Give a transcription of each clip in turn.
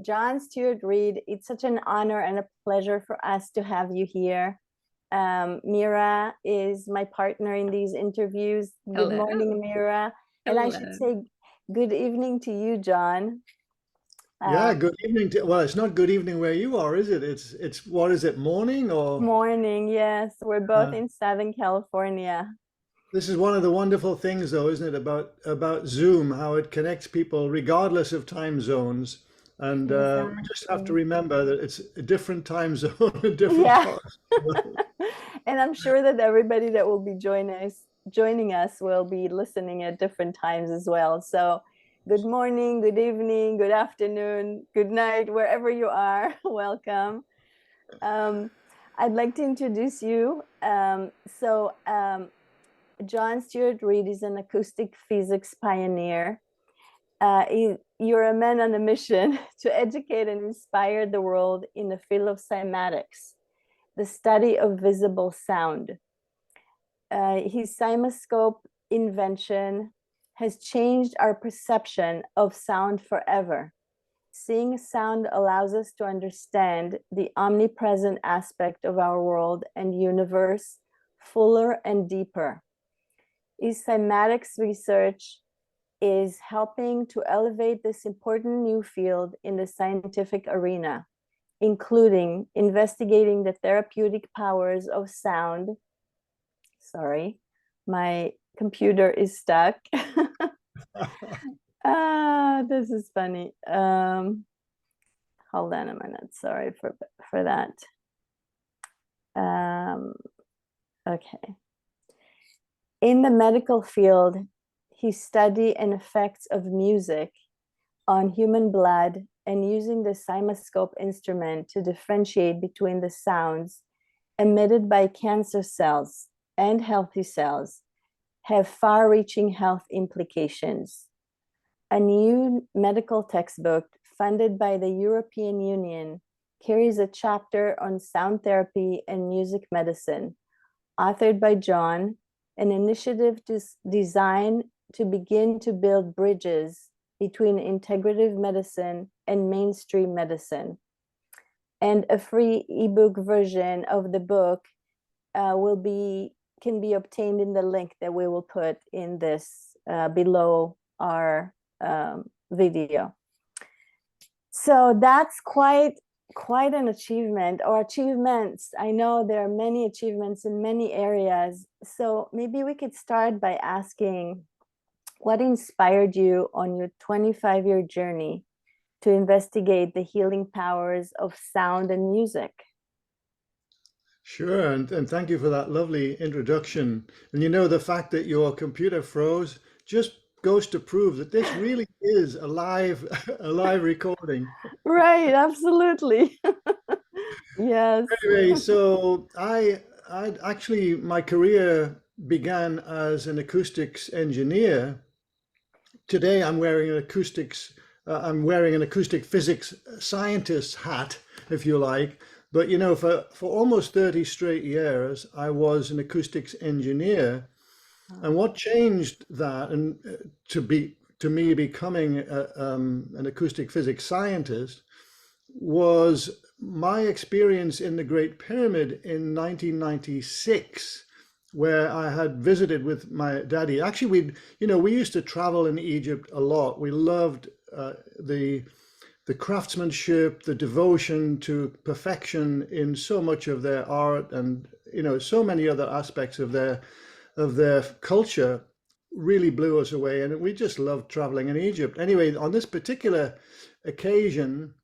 John Stuart Reid, it's such an honor and a pleasure for us to have you here. Mira is my partner in these interviews. Good Hello. morning, Mira. And I should say good evening to you, John. Yeah, good evening to, well, it's not good evening where you are, is it? It's what is it, morning or Morning, yes. We're both in Southern California. this is one of the wonderful things though, isn't it, about Zoom, how it connects people regardless of time zones. And we just have to Exactly. remember that it's a different time zone, a different Yeah. part of the world. And I'm sure that everybody that will be joining us will be listening at different times as well. So good morning, good evening, good afternoon, good night, wherever you are, welcome. I'd like to introduce you. John Stuart Reid is an acoustic physics pioneer. You're a man on a mission to educate and inspire the world in the field of cymatics, the study of visible sound. His CymaScope invention has changed our perception of sound forever. Seeing sound allows us to understand the omnipresent aspect of our world and universe fuller and deeper. His cymatics research is helping to elevate this important new field in the scientific arena, including investigating the therapeutic powers of sound. Sorry, my computer is stuck. This is funny. Hold on a minute. Sorry for that. Okay. In the medical field, he studied an effects of music on human blood and using the CymaScope instrument to differentiate between the sounds emitted by cancer cells and healthy cells have far-reaching health implications. A new medical textbook funded by the European Union carries a chapter on sound therapy and music medicine, authored by John, an initiative designed to begin to build bridges between integrative medicine and mainstream medicine. And a free ebook version of the book can be obtained in the link that we will put in this below our video. So that's quite an achievement, or achievements. I know there are many achievements in many areas. So maybe we could start by asking, what inspired you on your 25-year journey to investigate the healing powers of sound and music? Sure, and thank you for that lovely introduction. And you know, the fact that your computer froze just goes to prove that this really is a live recording. Right, absolutely. Yes. Anyway, so I actually, my career began as an acoustics engineer. Today I'm wearing an acoustic physics scientist hat, if you like. But you know, for almost 30 straight years, I was an acoustics engineer. And what changed that, and to me becoming an acoustic physics scientist, was my experience in the Great Pyramid in 1996, where I had visited with my daddy. Actually, we used to travel in Egypt a lot. We loved the craftsmanship, the devotion to perfection in so much of their art, and so many other aspects of their culture really blew us away, and we just loved traveling in Egypt. Anyway, on this particular occasion,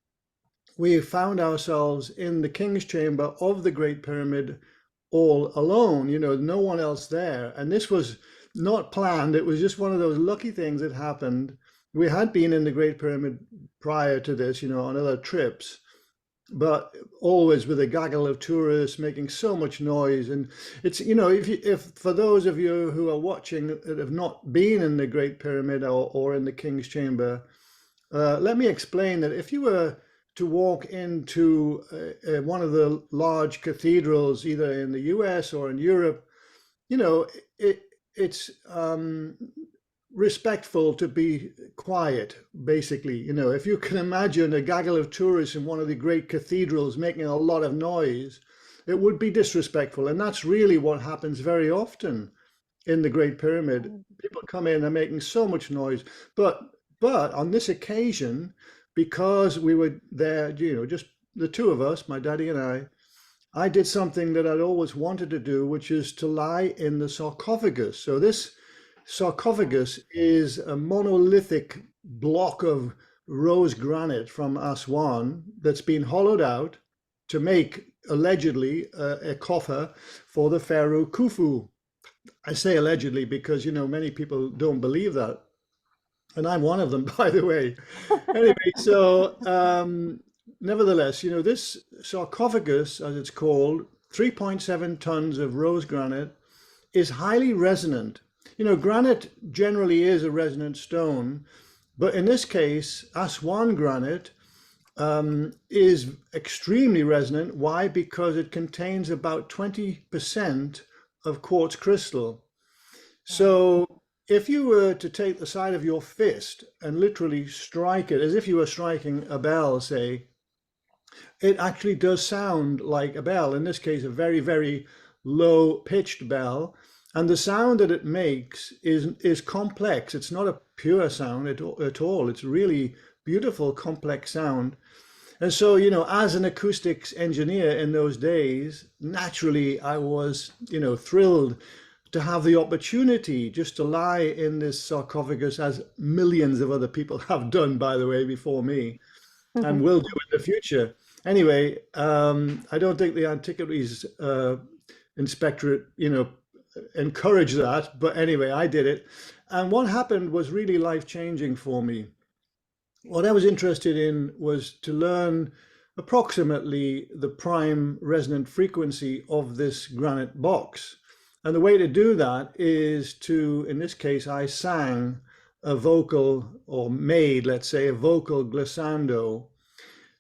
we found ourselves in the King's Chamber of the Great Pyramid all alone, no one else there. And this was not planned. It was just one of those lucky things that happened. We had been in the Great Pyramid prior to this, on other trips, but always with a gaggle of tourists making so much noise. And it's, if for those of you who are watching that have not been in the Great Pyramid or in the King's Chamber, let me explain that if you were to walk into one of the large cathedrals, either in the US or in Europe, it's respectful to be quiet, basically. You know, if you can imagine a gaggle of tourists in one of the great cathedrals making a lot of noise, it would be disrespectful. And that's really what happens very often in the Great Pyramid. People come in and making so much noise. But on this occasion, because we were there, you know, just the two of us, my daddy and I did something that I'd always wanted to do, which is to lie in the sarcophagus. So this sarcophagus is a monolithic block of rose granite from Aswan that's been hollowed out to make allegedly a coffer for the pharaoh Khufu. I say allegedly because, you know, many people don't believe that. And I'm one of them, by the way. Anyway, so nevertheless, you know, this sarcophagus, as it's called, 3.7 tons of rose granite, is highly resonant. You know, granite generally is a resonant stone, but in this case, Aswan granite is extremely resonant. Why? Because it contains about 20% of quartz crystal. So if you were to take the side of your fist and literally strike it as if you were striking a bell, say, it actually does sound like a bell, in this case, a very, very low pitched bell. And the sound that it makes is complex. It's not a pure sound at all. It's really beautiful, complex sound. And so, you know, as an acoustics engineer in those days, naturally I was, you know, thrilled to have the opportunity just to lie in this sarcophagus, as millions of other people have done, by the way, before me, and will do in the future. Anyway, I don't think the Antiquities Inspectorate, you know, encouraged that, but anyway, I did it. And what happened was really life-changing for me. What I was interested in was to learn approximately the prime resonant frequency of this granite box. And the way to do that is to, in this case, I sang a vocal, or made, let's say, a vocal glissando,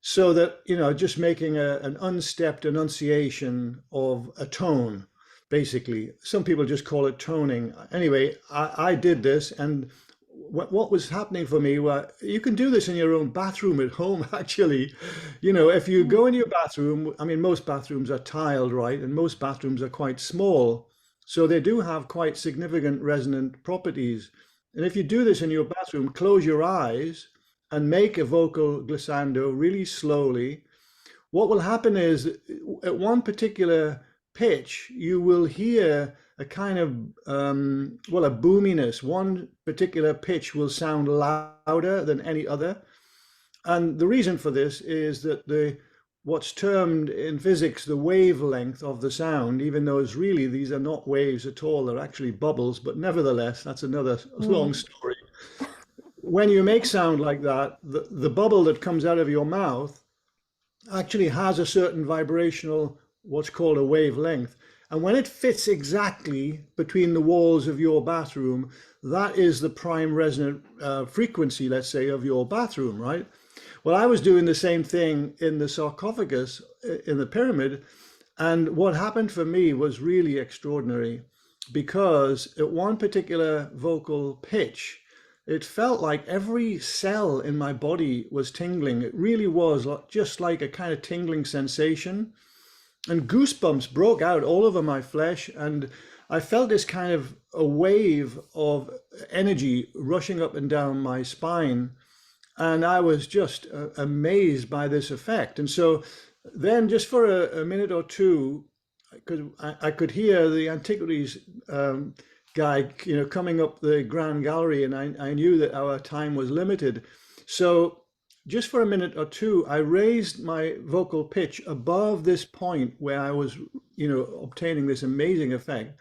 so that, you know, just making an unstepped enunciation of a tone, basically. Some people just call it toning. Anyway, I did this, and what was happening for me, well, you can do this in your own bathroom at home, actually. You know, if you go in your bathroom, I mean, most bathrooms are tiled, right? And most bathrooms are quite small. So they do have quite significant resonant properties. And if you do this in your bathroom, close your eyes and make a vocal glissando really slowly. What will happen is at one particular pitch, you will hear a kind of, well, a boominess. One particular pitch will sound louder than any other. And the reason for this is that what's termed in physics the wavelength of the sound, even though it's really, these are not waves at all, they're actually bubbles, but nevertheless, that's another long story. When you make sound like that, the bubble that comes out of your mouth actually has a certain vibrational, what's called a wavelength. And when it fits exactly between the walls of your bathroom, that is the prime resonant frequency, let's say, of your bathroom, right? Well, I was doing the same thing in the sarcophagus in the pyramid. And what happened for me was really extraordinary, because at one particular vocal pitch, it felt like every cell in my body was tingling. It really was just like a kind of tingling sensation. And goosebumps broke out all over my flesh. And I felt this kind of a wave of energy rushing up and down my spine. And I was just amazed by this effect. And so then just for a minute or two, because I could hear the antiquities guy, you know, coming up the grand gallery, and I knew that our time was limited. So just for a minute or two, I raised my vocal pitch above this point where I was, you know, obtaining this amazing effect.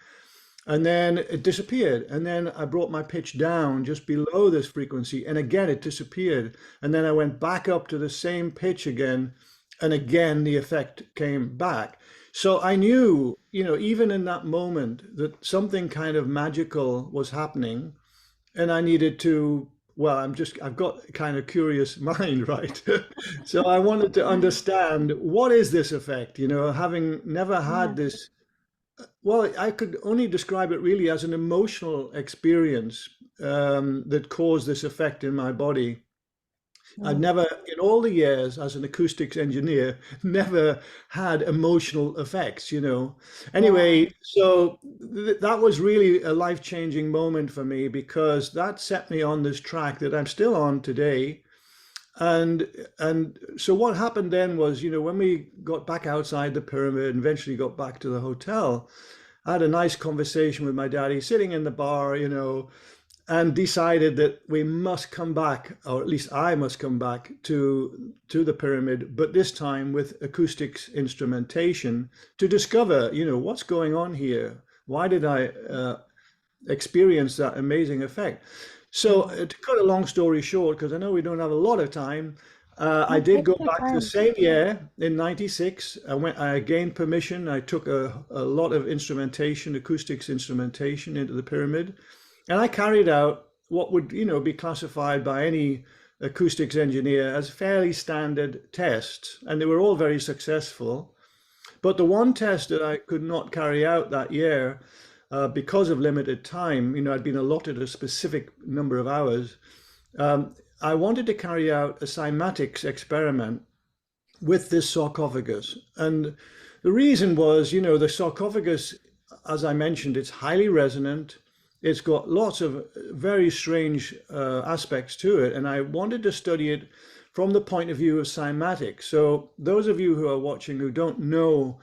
And then it disappeared. And then I brought my pitch down just below this frequency, and again it disappeared. And then I went back up to the same pitch again, and again the effect came back. So I knew, you know, even in that moment, that something kind of magical was happening, and I needed to, well, I've got a kind of curious mind, right? So I wanted to understand, what is this effect? You know, having never had this Well, I could only describe it really as an emotional experience that caused this effect in my body. I'd Mm. never, in all the years as an acoustics engineer, never had emotional effects, you know. Yeah. Anyway, so that was really a life-changing moment for me because that set me on this track that I'm still on today. And so what happened then was, you know, when we got back outside the pyramid and eventually got back to the hotel, I had a nice conversation with my daddy sitting in the bar, you know, and decided that we must come back, or at least I must come back to the pyramid, but this time with acoustics instrumentation to discover, you know, what's going on here. Why did I experience that amazing effect? So Yeah. to cut a long story short, because I know we don't have a lot of time, I No, did take go your back the time. same year in '96. I gained permission. I took a lot of instrumentation, acoustics instrumentation into the pyramid. And I carried out what would, you know, be classified by any acoustics engineer as fairly standard tests, and they were all very successful. But the one test that I could not carry out that year because of limited time, you know, I'd been allotted a specific number of hours. I wanted to carry out a cymatics experiment with this sarcophagus. And the reason was, you know, the sarcophagus, as I mentioned, it's highly resonant. It's got lots of very strange aspects to it. And I wanted to study it from the point of view of cymatics. So those of you who are watching who don't know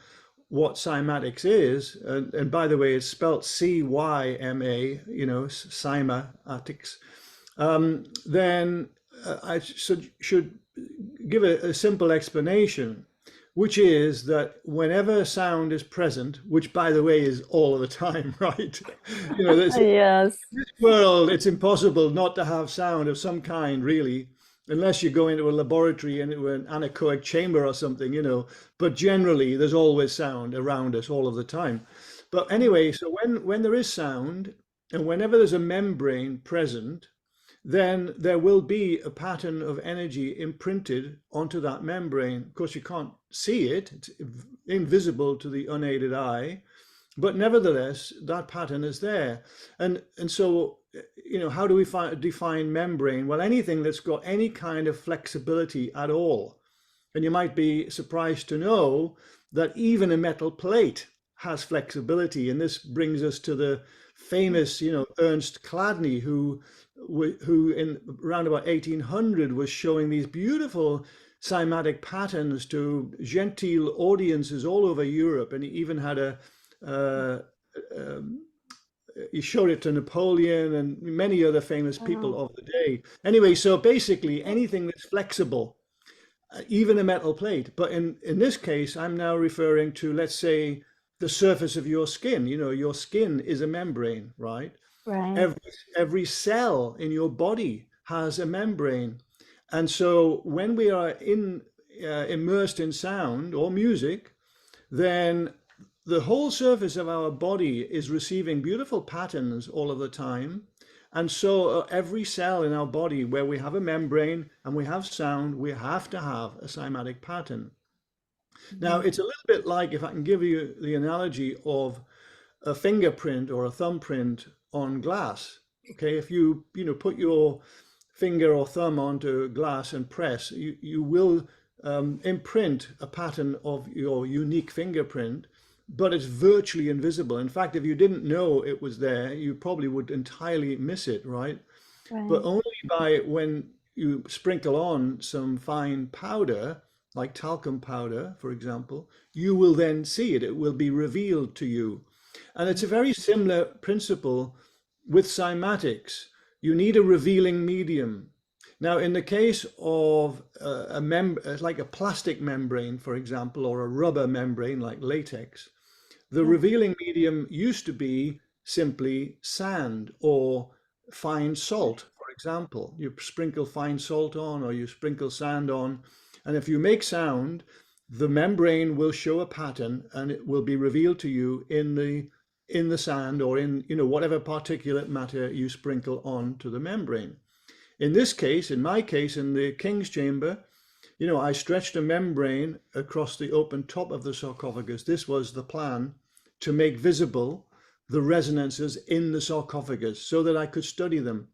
what cymatics is, and by the way, it's spelled C-Y-M-A, you know, cymatics, then I should give a simple explanation, which is that whenever sound is present, which by the way is all of the time, right? You know, in Yes. this world, it's impossible not to have sound of some kind, really, unless you go into a laboratory and into an anechoic chamber or something, you know. But generally, there's always sound around us all of the time. But anyway, so when there is sound, and whenever there's a membrane present, then there will be a pattern of energy imprinted onto that membrane. Of course, you can't see it, it's invisible to the unaided eye, but nevertheless, that pattern is there. And so, you know, how do we define membrane? Well, anything that's got any kind of flexibility at all. And you might be surprised to know that even a metal plate has flexibility. And this brings us to the famous, you know, Ernst Chladni, who in around about 1800 was showing these beautiful cymatic patterns to genteel audiences all over Europe. And he even had uh, um, he showed it to Napoleon and many other famous people Wow. of the day. Anyway, so basically anything that's flexible, even a metal plate. But in this case, I'm now referring to, let's say, the surface of your skin. You know, your skin is a membrane, right? Right. Every, every cell in your body has a membrane. And so when we are immersed in sound or music, then the whole surface of our body is receiving beautiful patterns all of the time. And so every cell in our body where we have a membrane and we have sound, we have to have a cymatic pattern. Now, Mhm. it's a little bit like, if I can give you the analogy of a fingerprint or a thumbprint on glass. Okay, if you know, put your finger or thumb onto glass and press, you will imprint a pattern of your unique fingerprint, but it's virtually invisible. In fact, if you didn't know it was there, you probably would entirely miss it, right? But Right. only by when you sprinkle on some fine powder, like talcum powder, for example, you will then see it. It will be revealed to you. And it's a very similar principle with cymatics. You need a revealing medium. Now, in the case of like a plastic membrane, for example, or a rubber membrane like latex, the Yeah. revealing medium used to be simply sand or fine salt, for example. You sprinkle fine salt on or you sprinkle sand on, and if you make sound, the membrane will show a pattern and it will be revealed to you in the sand or in, you know, whatever particulate matter you sprinkle on to the membrane. In this case, in my case, in the king's chamber, you know, I stretched a membrane across the open top of the sarcophagus. This was the plan to make visible the resonances in the sarcophagus so that I could study them.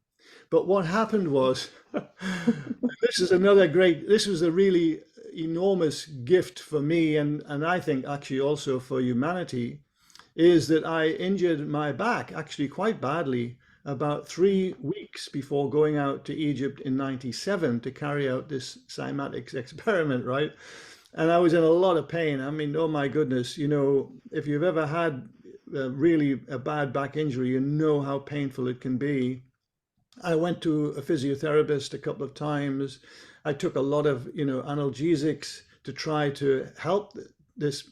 But what happened was, this was a really enormous gift for me, and I think actually also for humanity, is that I injured my back actually quite badly about 3 weeks before going out to Egypt in '97 to carry out this cymatics experiment, right? And I was in a lot of pain. I mean, oh my goodness, if you've ever had really a bad back injury, you know how painful it can be. I went to a physiotherapist a couple of times. I took a lot of, analgesics to try to help this,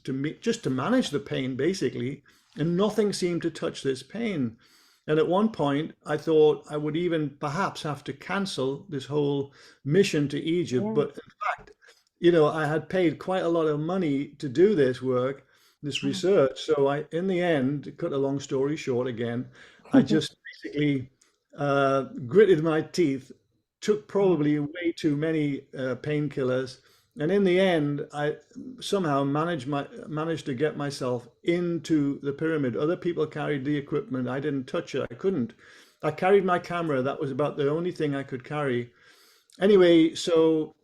just to manage the pain basically, and nothing seemed to touch this pain. And at one point, I thought I would even perhaps have to cancel this whole mission to Egypt. Yeah. But in fact, I had paid quite a lot of money to do this work, this research. So in the end, to cut a long story short again, I just basically gritted my teeth, took probably way too many painkillers, and in the end, I somehow managed to get myself into the pyramid. Other people carried the equipment. I didn't touch it. I couldn't. I carried my camera. That was about the only thing I could carry. Anyway, so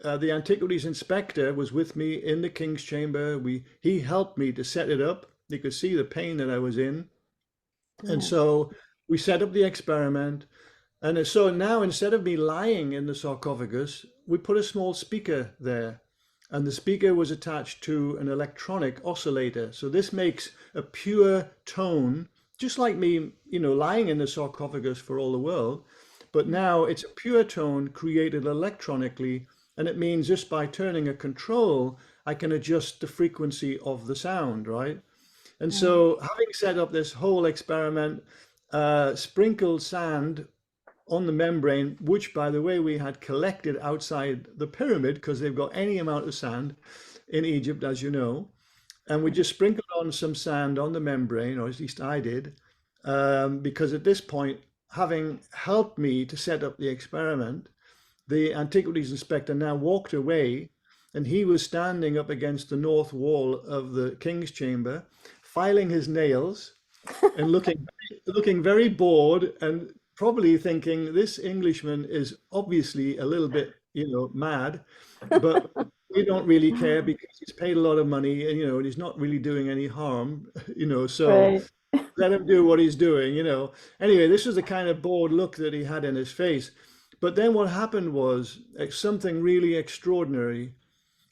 the antiquities inspector was with me in the king's chamber. He helped me to set it up. He could see the pain that I was in. And so we set up the experiment. And so now, instead of me lying in the sarcophagus, we put a small speaker there. And the speaker was attached to an electronic oscillator. So this makes a pure tone, just like me, lying in the sarcophagus for all the world. But now it's a pure tone created electronically. And it means just by turning a control, I can adjust the frequency of the sound, right? And so having set up this whole experiment, sprinkled sand on the membrane, which, by the way, we had collected outside the pyramid because they've got any amount of sand in Egypt, as you know. And we just sprinkled on some sand on the membrane, or at least I did, because at this point, having helped me to set up the experiment, the antiquities inspector now walked away, and he was standing up against the north wall of the king's chamber, filing his nails and looking very bored, and probably thinking this Englishman is obviously a little bit, mad, but we don't really care because he's paid a lot of money, and he's not really doing any harm, so Right. let him do what he's doing, Anyway, this was the kind of bored look that he had in his face. But then what happened was something really extraordinary,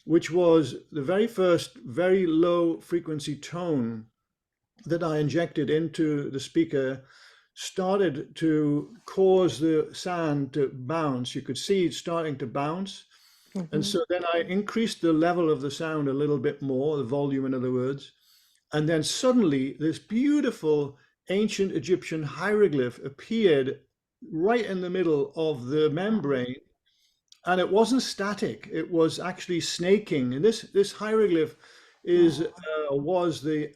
which was the very first very low frequency tone that I injected into the speaker started to cause the sand to bounce. You could see it starting to bounce. And so then I increased the level of the sound a little bit more, the volume, in other words. And then suddenly this beautiful ancient Egyptian hieroglyph appeared right in the middle of the membrane. And it wasn't static, it was actually snaking. And this hieroglyph was the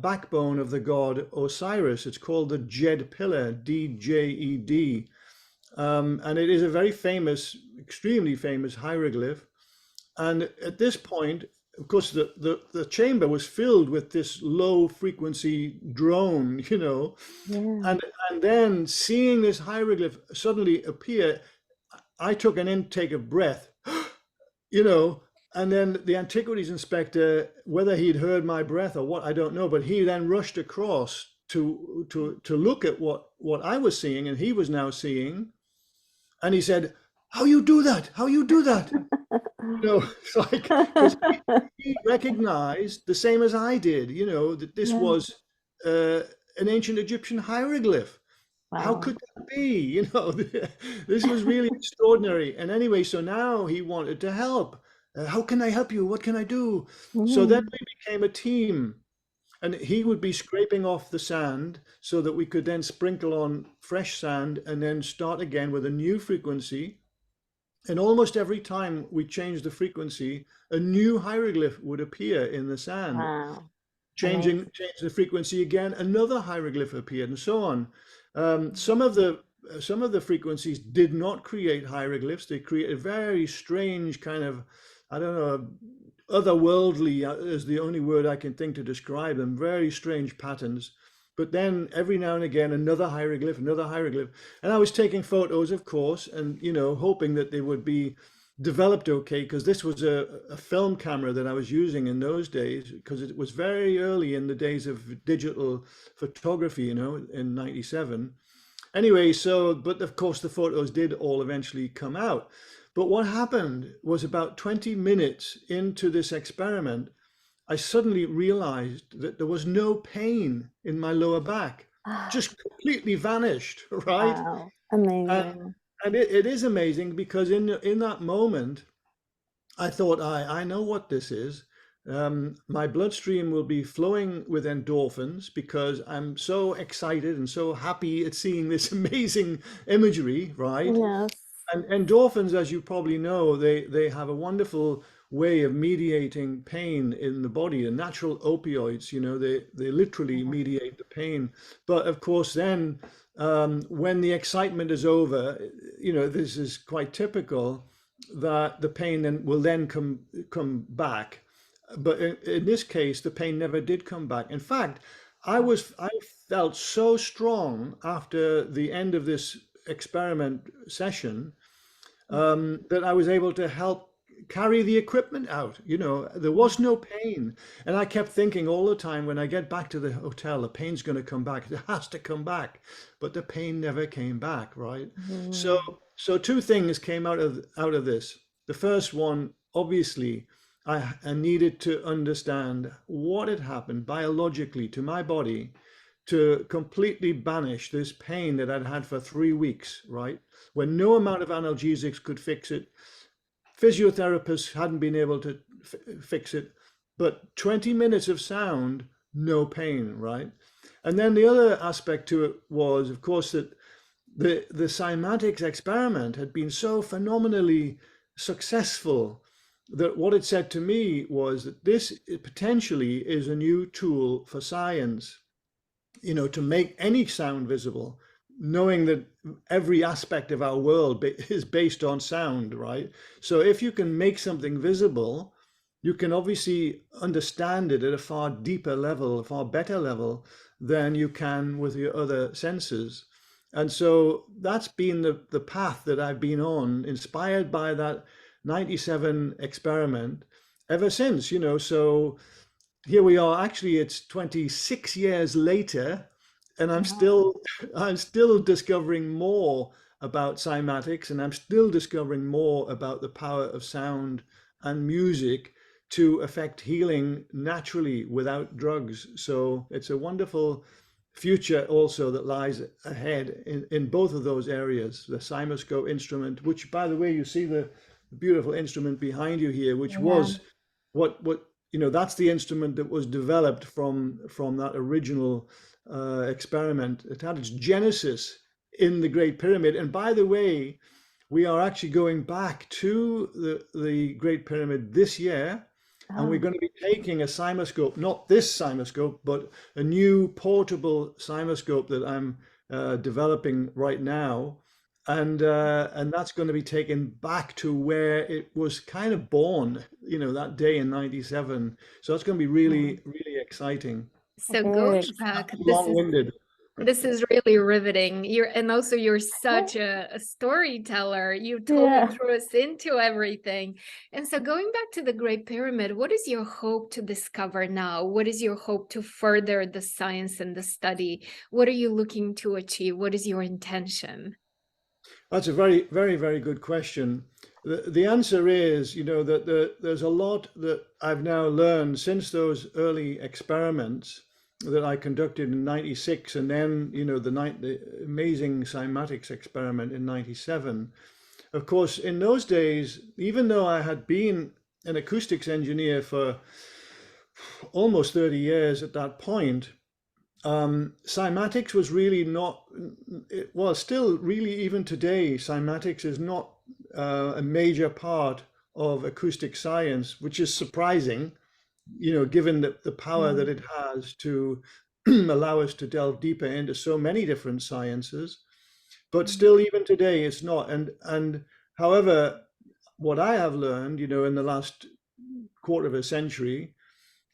backbone of the god Osiris. It's called the Djed pillar, D-J-E-D. And it is a very famous, extremely famous hieroglyph. And at this point, of course, the chamber was filled with this low frequency drone, and then seeing this hieroglyph suddenly appear, I took an intake of breath, and then the antiquities inspector, whether he'd heard my breath or what, I don't know, but he then rushed across to look at what I was seeing and he was now seeing. And he said, "How you do that? How you do that?" It's like, 'cause he recognized the same as I did, that this was an ancient Egyptian hieroglyph. How could that be? This was really extraordinary. And anyway, so now he wanted to help. How can I help you? What can I do? So then we became a team. And he would be scraping off the sand so that we could then sprinkle on fresh sand and then start again with a new frequency. And almost every time we changed the frequency, a new hieroglyph would appear in the sand. Wow. Change the frequency again, another hieroglyph appeared, and so on. Some of the frequencies did not create hieroglyphs. They created very strange kind of, I don't know, otherworldly is the only word I can think to describe them, very strange patterns. But then every now and again, another hieroglyph, another hieroglyph. And I was taking photos, of course, and, hoping that they would be developed okay, because this was a film camera that I was using in those days, because it was very early in the days of digital photography, in 97. Anyway, but of course the photos did all eventually come out. But what happened was about 20 minutes into this experiment, I suddenly realized that there was no pain in my lower back, Ah, just completely vanished, right? wow, And, amazing. and it is amazing because in that moment, I thought, I know what this is. My bloodstream will be flowing with endorphins because I'm so excited and so happy at seeing this amazing imagery, right? Yes. And endorphins, as you probably know, they have a wonderful way of mediating pain in the body. And natural opioids, they literally mediate the pain. But of course, then when the excitement is over, this is quite typical that the pain then will then come back. But in this case, the pain never did come back. In fact, I felt so strong after the end of this experiment session that I was able to help carry the equipment out. There was no pain. And I kept thinking all the time, when I get back to the hotel, the pain's going to come back. It has to come back. But the pain never came back, right? So, Mhm. so two things came out of this. The first one, obviously, I needed to understand what had happened biologically to my body to completely banish this pain that I'd had for 3 weeks, right? When no amount of analgesics could fix it. Physiotherapists hadn't been able to fix it, but 20 minutes of sound, no pain, right? And then the other aspect to it was, of course, that the cymatics experiment had been so phenomenally successful that what it said to me was that this potentially is a new tool for science, to make any sound visible, knowing that every aspect of our world is based on sound, right? So if you can make something visible, you can obviously understand it at a far deeper level, a far better level than you can with your other senses. And so that's been the path that I've been on, inspired by that 97 experiment ever since, So here we are. Actually, it's 26 years later, and I'm Wow. still I'm still discovering more about cymatics, and I'm still discovering more about the power of sound and music to affect healing naturally without drugs. So it's a wonderful future also that lies ahead in both of those areas. The cymoscope instrument, which, by the way, you see the beautiful instrument behind you here, which Yeah. was what that's the instrument that was developed from that original experiment. It had its genesis in the Great Pyramid. And by the way, we are actually going back to the Great Pyramid this year, and we're Oh, going to be taking a cymoscope, not this cymoscope, but a new portable cymoscope that I'm developing right now. And that's going to be taken back to where it was kind of born, that day in 97. So that's going to be wow. really, really exciting. So Very going exciting. back, Long-winded. this is really riveting. You're such a storyteller. You totally Yeah. threw us into everything. And so going back to the Great Pyramid, what is your hope to discover now? What is your hope to further the science and the study? What are you looking to achieve? What is your intention? That's a very, very, very good question. The answer is, that there's a lot that I've now learned since those early experiments that I conducted in 96, and then, the amazing cymatics experiment in 97. Of course, in those days, even though I had been an acoustics engineer for almost 30 years at that point, cymatics was really not, well, still really even today, cymatics is not a major part of acoustic science, which is surprising, given the power that Mm. it has to allow us to delve deeper into so many different sciences. But Mm. still, even today, it's not. And however, what I have learned, in the last quarter of a century,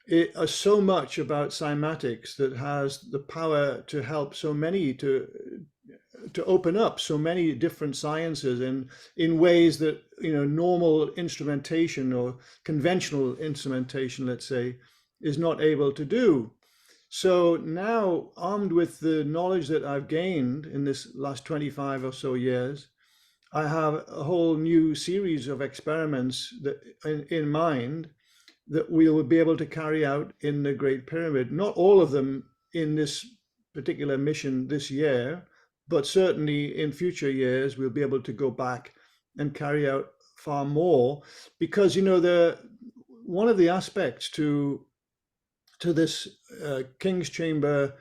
it is so much about cymatics that has the power to help so many to open up so many different sciences in ways that normal instrumentation or conventional instrumentation, let's say, is not able to do. So now, armed with the knowledge that I've gained in this last 25 or so years, I have a whole new series of experiments that in mind that we will be able to carry out in the Great Pyramid. Not all of them in this particular mission this year, but certainly in future years, we'll be able to go back and carry out far more, because, one of the aspects to this King's Chamber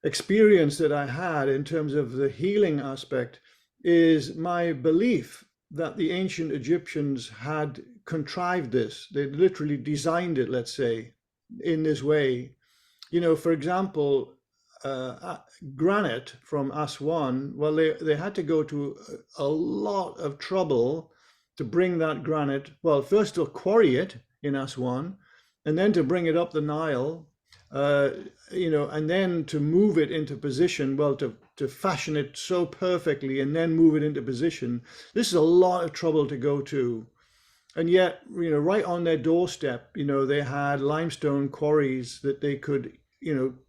experience that I had in terms of the healing aspect is my belief that the ancient Egyptians had contrived this. They literally designed it, let's say, in this way. For example, granite from Aswan, well, they had to go to a lot of trouble to bring that granite, well, first to quarry it in Aswan, and then to bring it up the Nile, and then to move it into position, well, to fashion it so perfectly and then move it into position. This is a lot of trouble to go to. And yet, right on their doorstep, they had limestone quarries that they could,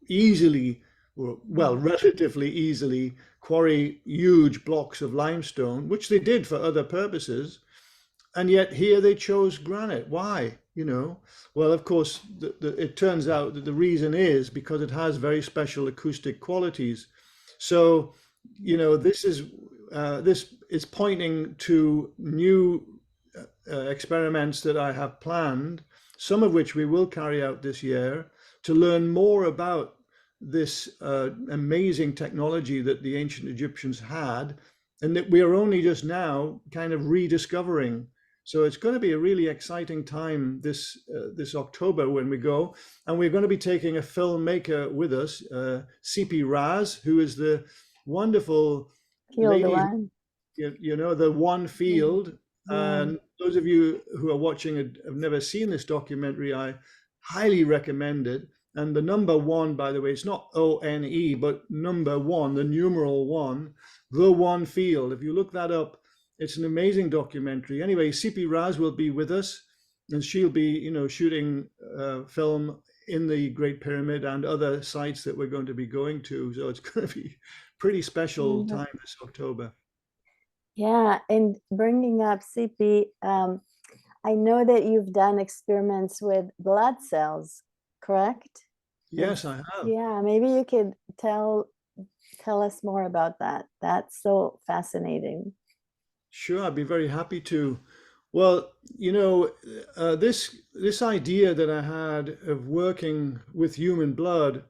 easily, well, relatively easily quarry huge blocks of limestone, which they did for other purposes. And yet here they chose granite. Why? Well, of course, it turns out that the reason is because it has very special acoustic qualities. So, this is pointing to new experiments that I have planned, some of which we will carry out this year, to learn more about this amazing technology that the ancient Egyptians had, and that we are only just now kind of rediscovering. So it's going to be a really exciting time this October when we go, and we're going to be taking a filmmaker with us, CP Raz, who is the wonderful lady, the One Field. Yeah. And those of you who are watching have never seen this documentary, I highly recommend it. And the number one, by the way, it's not ONE, but number one, the numeral one, the One Field. If you look that up, it's an amazing documentary. Anyway, CP Raz will be with us, and she'll be, shooting film in the Great Pyramid and other sites that we're going to be going to. So it's going to be pretty special time this October. Yeah, and bringing up CP, I know that you've done experiments with blood cells, correct? Yes, I have. Yeah, maybe you could tell us more about that. That's so fascinating. Sure, I'd be very happy to. Well, this idea that I had of working with human blood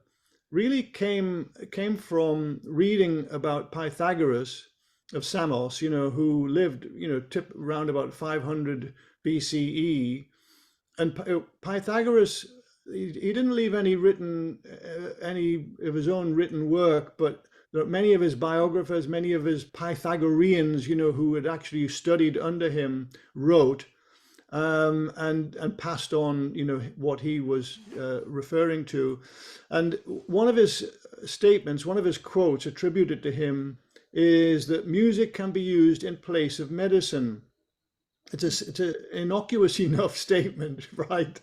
really came from reading about Pythagoras of Samos, who lived, around about 500 BCE. And Pythagoras, he didn't leave any of his own written work, but many of his biographers, many of his Pythagoreans, who had actually studied under him, wrote and passed on, what he was referring to. And one of his statements, one of his quotes attributed to him is that music can be used in place of medicine. It's an innocuous enough statement, right?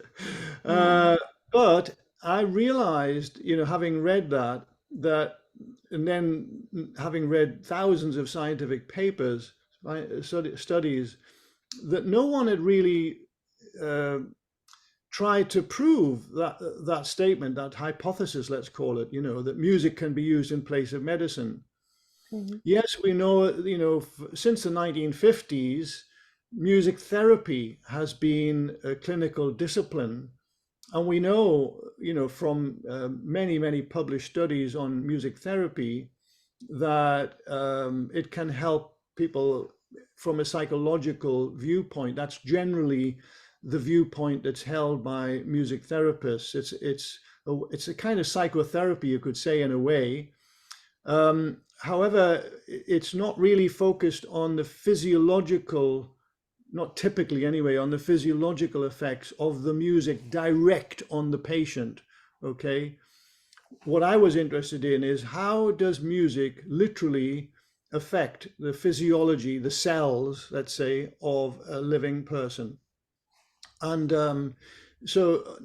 But I realized, having read that, and then having read thousands of scientific papers, studies, that no one had really tried to prove that statement, that hypothesis, let's call it, that music can be used in place of medicine. Mm-hmm. Yes, we know, since the 1950s, music therapy has been a clinical discipline. And we know, from many, many published studies on music therapy that it can help people from a psychological viewpoint. That's generally the viewpoint that's held by music therapists. It's a kind of psychotherapy, you could say, in a way. However, it's not really focused on the physiological not typically anyway, on the physiological effects of the music direct on the patient. Okay. What I was interested in is, how does music literally affect the physiology, the cells, let's say, of a living person? And so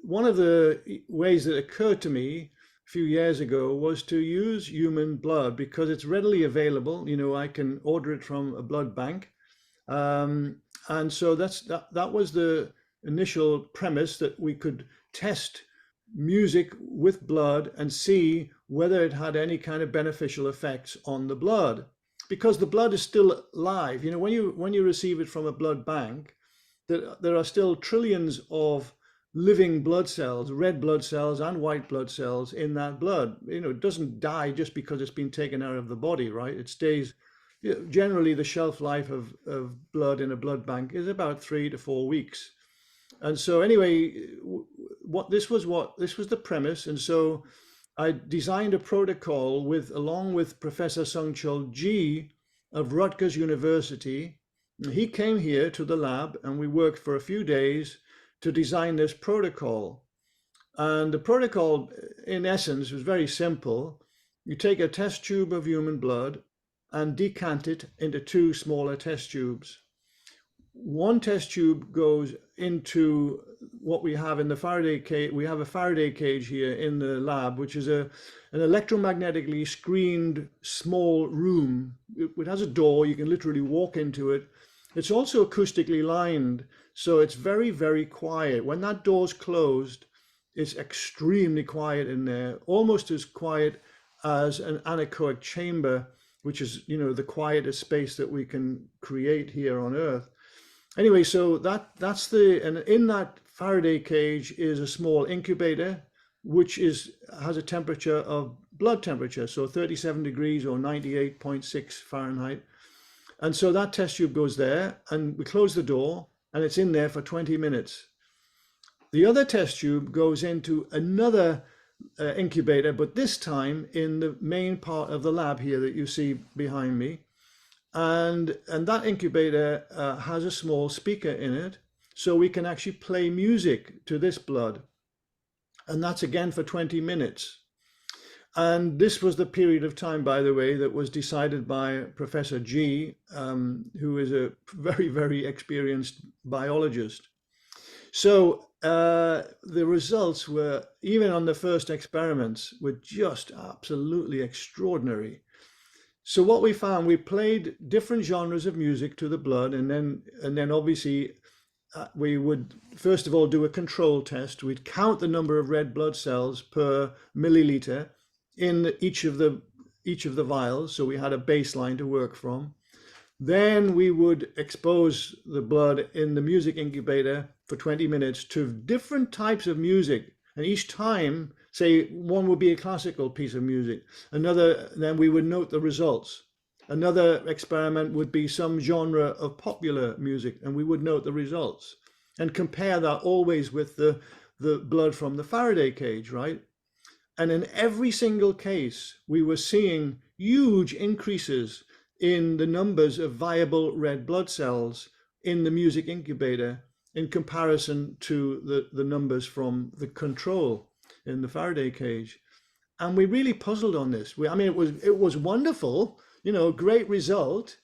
one of the ways that occurred to me a few years ago was to use human blood, because it's readily available. You know, I can order it from a blood bank. And so that was the initial premise, that we could test music with blood and see whether it had any kind of beneficial effects on the blood, because the blood is still live. You know, when you receive it from a blood bank, there are still trillions of living blood cells, red blood cells and white blood cells in that blood. You know, it doesn't die just because it's been taken out of the body, right? It stays. Generally, the shelf life of blood in a blood bank is about 3 to 4 weeks. And so anyway, this was the premise. And so I designed a protocol along with Professor Sungchul Ji of Rutgers University. He came here to the lab, and we worked for a few days to design this protocol. And the protocol, in essence, was very simple. You take a test tube of human blood and decant it into 2 smaller test tubes. One test tube goes into what we have in the Faraday cage. We have a Faraday cage here in the lab, which is an electromagnetically screened small room. It has a door. You can literally walk into it. It's also acoustically lined, so it's very, very quiet. When that door's closed, it's extremely quiet in there, almost as quiet as an anechoic chamber, which is, you know, the quietest space that we can create here on Earth. Anyway, so and in that Faraday cage is a small incubator, which has a temperature of blood temperature, so 37 degrees or 98.6 Fahrenheit. And so that test tube goes there, and we close the door, and it's in there for 20 minutes. The other test tube goes into another incubator, but this time in the main part of the lab here that you see behind me. And that incubator has a small speaker in it, so we can actually play music to this blood. And that's again for 20 minutes. And this was the period of time, by the way, that was decided by Professor G, who is a very, very experienced biologist. So the results were, even on the first experiments, were just absolutely extraordinary. So what we found, we played different genres of music to the blood, and then obviously we would first of all do a control test. We'd count the number of red blood cells per milliliter in each of the vials, so we had a baseline to work from. Then we would expose the blood in the music incubator for 20 minutes to different types of music, and each time, say, one would be a classical piece of music, then we would note the results. Another experiment would be some genre of popular music, and we would note the results and compare that always with the blood from the Faraday cage, right? And in every single case, we were seeing huge increases in the numbers of viable red blood cells in the music incubator in comparison to the numbers from the control in the Faraday cage. And we really puzzled on this. I mean, it was wonderful, you know, great result,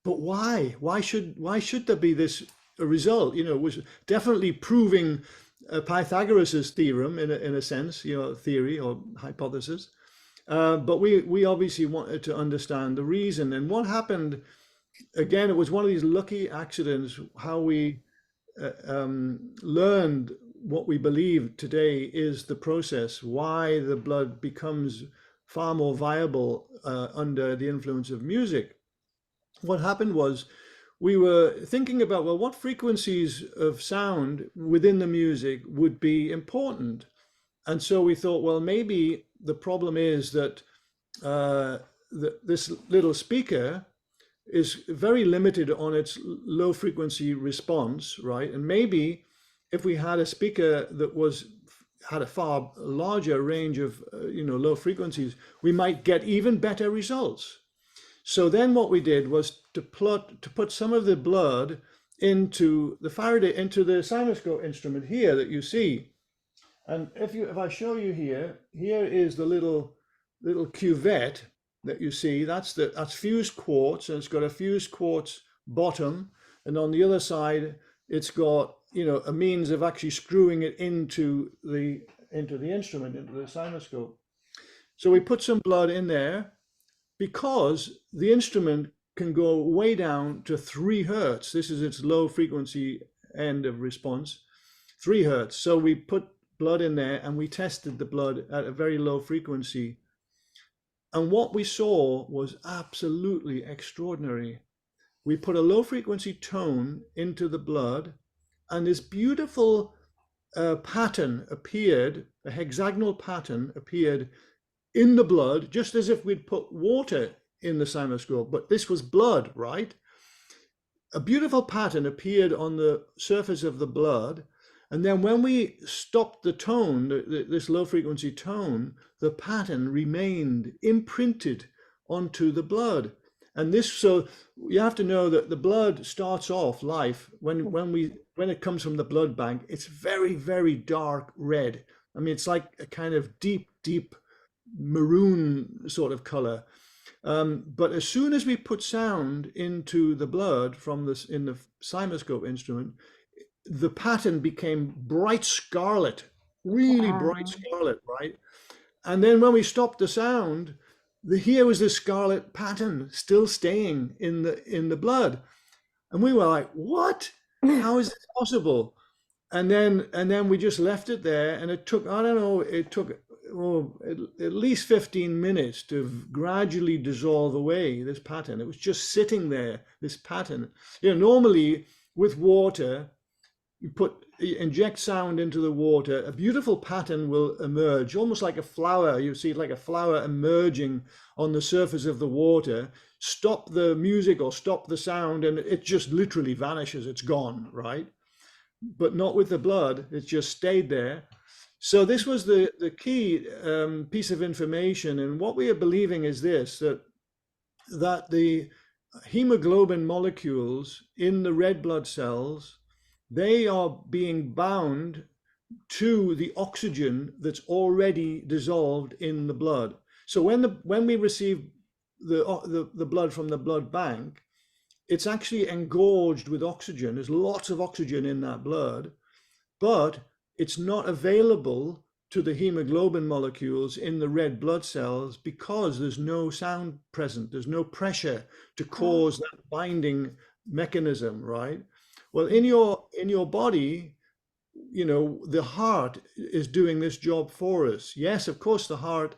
but why? Why should there be this result? You know, it was definitely proving Pythagoras's theorem in a sense, you know, theory or hypothesis. But we obviously wanted to understand the reason. And what happened, again, it was one of these lucky accidents, how we learned what we believe today is the process, why the blood becomes far more viable under the influence of music. What happened was, we were thinking about, well, what frequencies of sound within the music would be important? And so we thought, well, maybe the problem is that this little speaker is very limited on its low frequency response, right? And maybe if we had a speaker that had a far larger range of low frequencies, we might get even better results. So then what we did was to put some of the blood into the Faraday, into the simoscope instrument here that you see. And if I show you here, here is the little cuvette that you see. That's fused quartz, and it's got a fused quartz bottom, and on the other side it's got, you know, a means of actually screwing it into the instrument, into the simoscope. So we put some blood in there because the instrument can go way down to 3 hertz. This is its low frequency end of response, 3 hertz. So we put blood in there and we tested the blood at a very low frequency. And what we saw was absolutely extraordinary. We put a low frequency tone into the blood, and this beautiful pattern appeared, a hexagonal pattern appeared in the blood, just as if we'd put water in the simoscope, but this was blood, right? A beautiful pattern appeared on the surface of the blood, and then when we stopped the tone, this low frequency tone, the pattern remained imprinted onto the blood. And this, so you have to know that the blood starts off life when it comes from the blood bank, it's very, very dark red. I mean, it's like a kind of deep maroon sort of color. But as soon as we put sound into the blood from this in the simoscope instrument, the pattern became bright scarlet, really bright scarlet, right? And then when we stopped the sound, here was the scarlet pattern still staying in the blood, and we were like, "What? How is this possible?" And then we just left it there, and it took, I don't know, it took at least 15 minutes to gradually dissolve away this pattern. It was just sitting there, this pattern. You know, normally with water, you inject sound into the water, a beautiful pattern will emerge, almost like a flower. You see it like a flower emerging on the surface of the water. Stop the music or stop the sound, and it just literally vanishes. It's gone, right? But not with the blood. It just stayed there. So this was the key piece of information. And what we are believing is this, that the hemoglobin molecules in the red blood cells, they are being bound to the oxygen that's already dissolved in the blood. So when we receive the blood from the blood bank, it's actually engorged with oxygen. There's lots of oxygen in that blood, but it's not available to the hemoglobin molecules in the red blood cells because there's no sound present. There's no pressure to cause that binding mechanism, right? Well, in your body, you know, the heart is doing this job for us. Yes, of course, the heart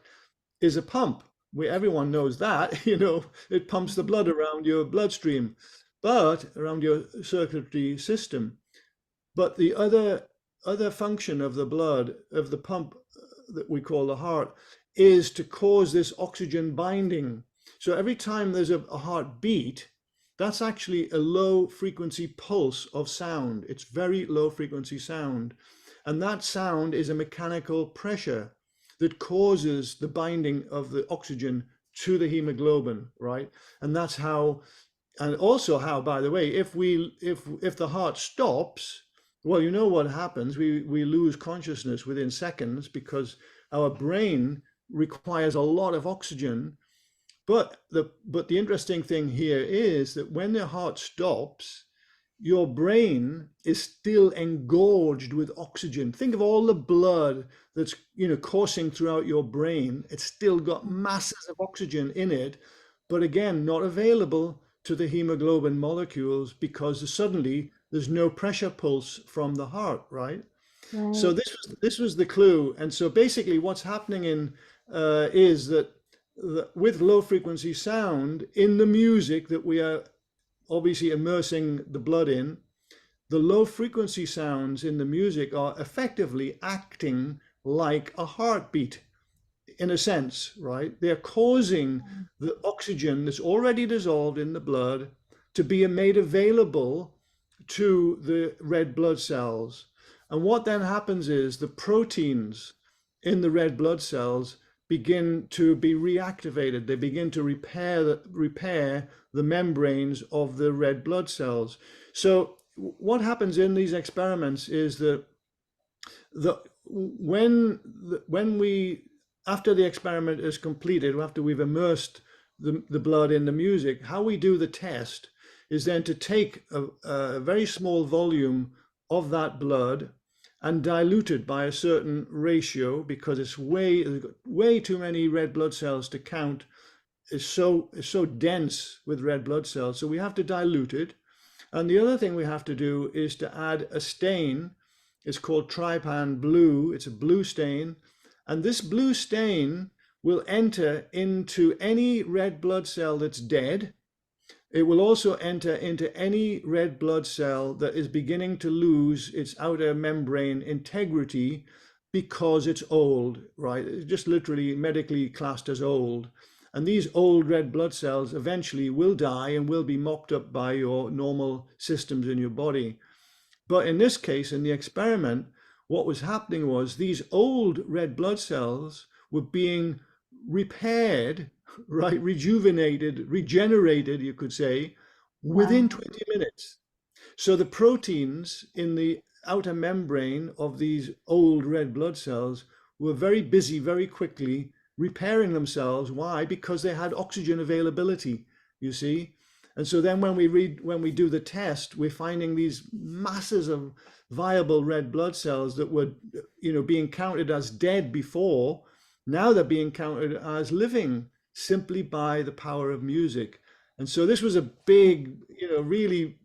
is a pump. Everyone knows that, you know, it pumps the blood around your bloodstream, but around your circulatory system. But the other function of the blood, of the pump that we call the heart, is to cause this oxygen binding. So every time there's a heartbeat, that's actually a low frequency pulse of sound. It's very low frequency sound. And that sound is a mechanical pressure that causes the binding of the oxygen to the hemoglobin, right? And that's how, and also how, by the way, if the heart stops, well, you know what happens? We lose consciousness within seconds because our brain requires a lot of oxygen. But the interesting thing here is that when the heart stops, your brain is still engorged with oxygen. Think of all the blood that's, you know, coursing throughout your brain. It's still got masses of oxygen in it, but again, not available to the hemoglobin molecules because suddenly there's no pressure pulse from the heart, right? Right. So this was the clue. And so basically what's happening is that with low frequency sound in the music that we are obviously immersing the blood in, the low frequency sounds in the music are effectively acting like a heartbeat in a sense, right? They're causing the oxygen that's already dissolved in the blood to be made available to the red blood cells. And what then happens is the proteins in the red blood cells begin to be reactivated. They begin to repair the membranes of the red blood cells. So what happens in these experiments is that when we, after the experiment is completed, after we've immersed the blood in the music, how we do the test is then to take a very small volume of that blood and dilute it by a certain ratio, because it's way too many red blood cells to count. It's so dense with red blood cells, so we have to dilute it. And the other thing we have to do is to add a stain. It's called trypan blue. It's a blue stain. And this blue stain will enter into any red blood cell that's dead. It will also enter into any red blood cell that is beginning to lose its outer membrane integrity because it's old, right? It's just literally medically classed as old. And these old red blood cells eventually will die and will be mopped up by your normal systems in your body. But in this case, in the experiment, what was happening was these old red blood cells were being repaired, right, rejuvenated, regenerated, you could say, within 20 minutes. So the proteins in the outer membrane of these old red blood cells were very busy, very quickly repairing themselves. Why? Because they had oxygen availability, you see. And so then when we do the test, we're finding these masses of viable red blood cells that were, being counted as dead before. Now they're being counted as living simply by the power of music. And so this was a big, really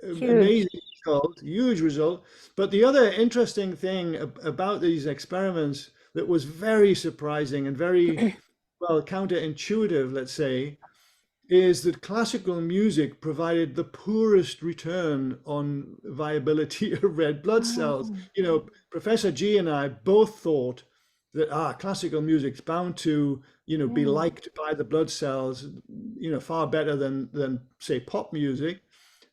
amazing result, huge result. But the other interesting thing about these experiments that was very surprising and very, well, counterintuitive, let's say, is that classical music provided the poorest return on viability of red blood cells. Professor G and I both thought that classical music's bound to, be liked by the blood cells, far better than say pop music.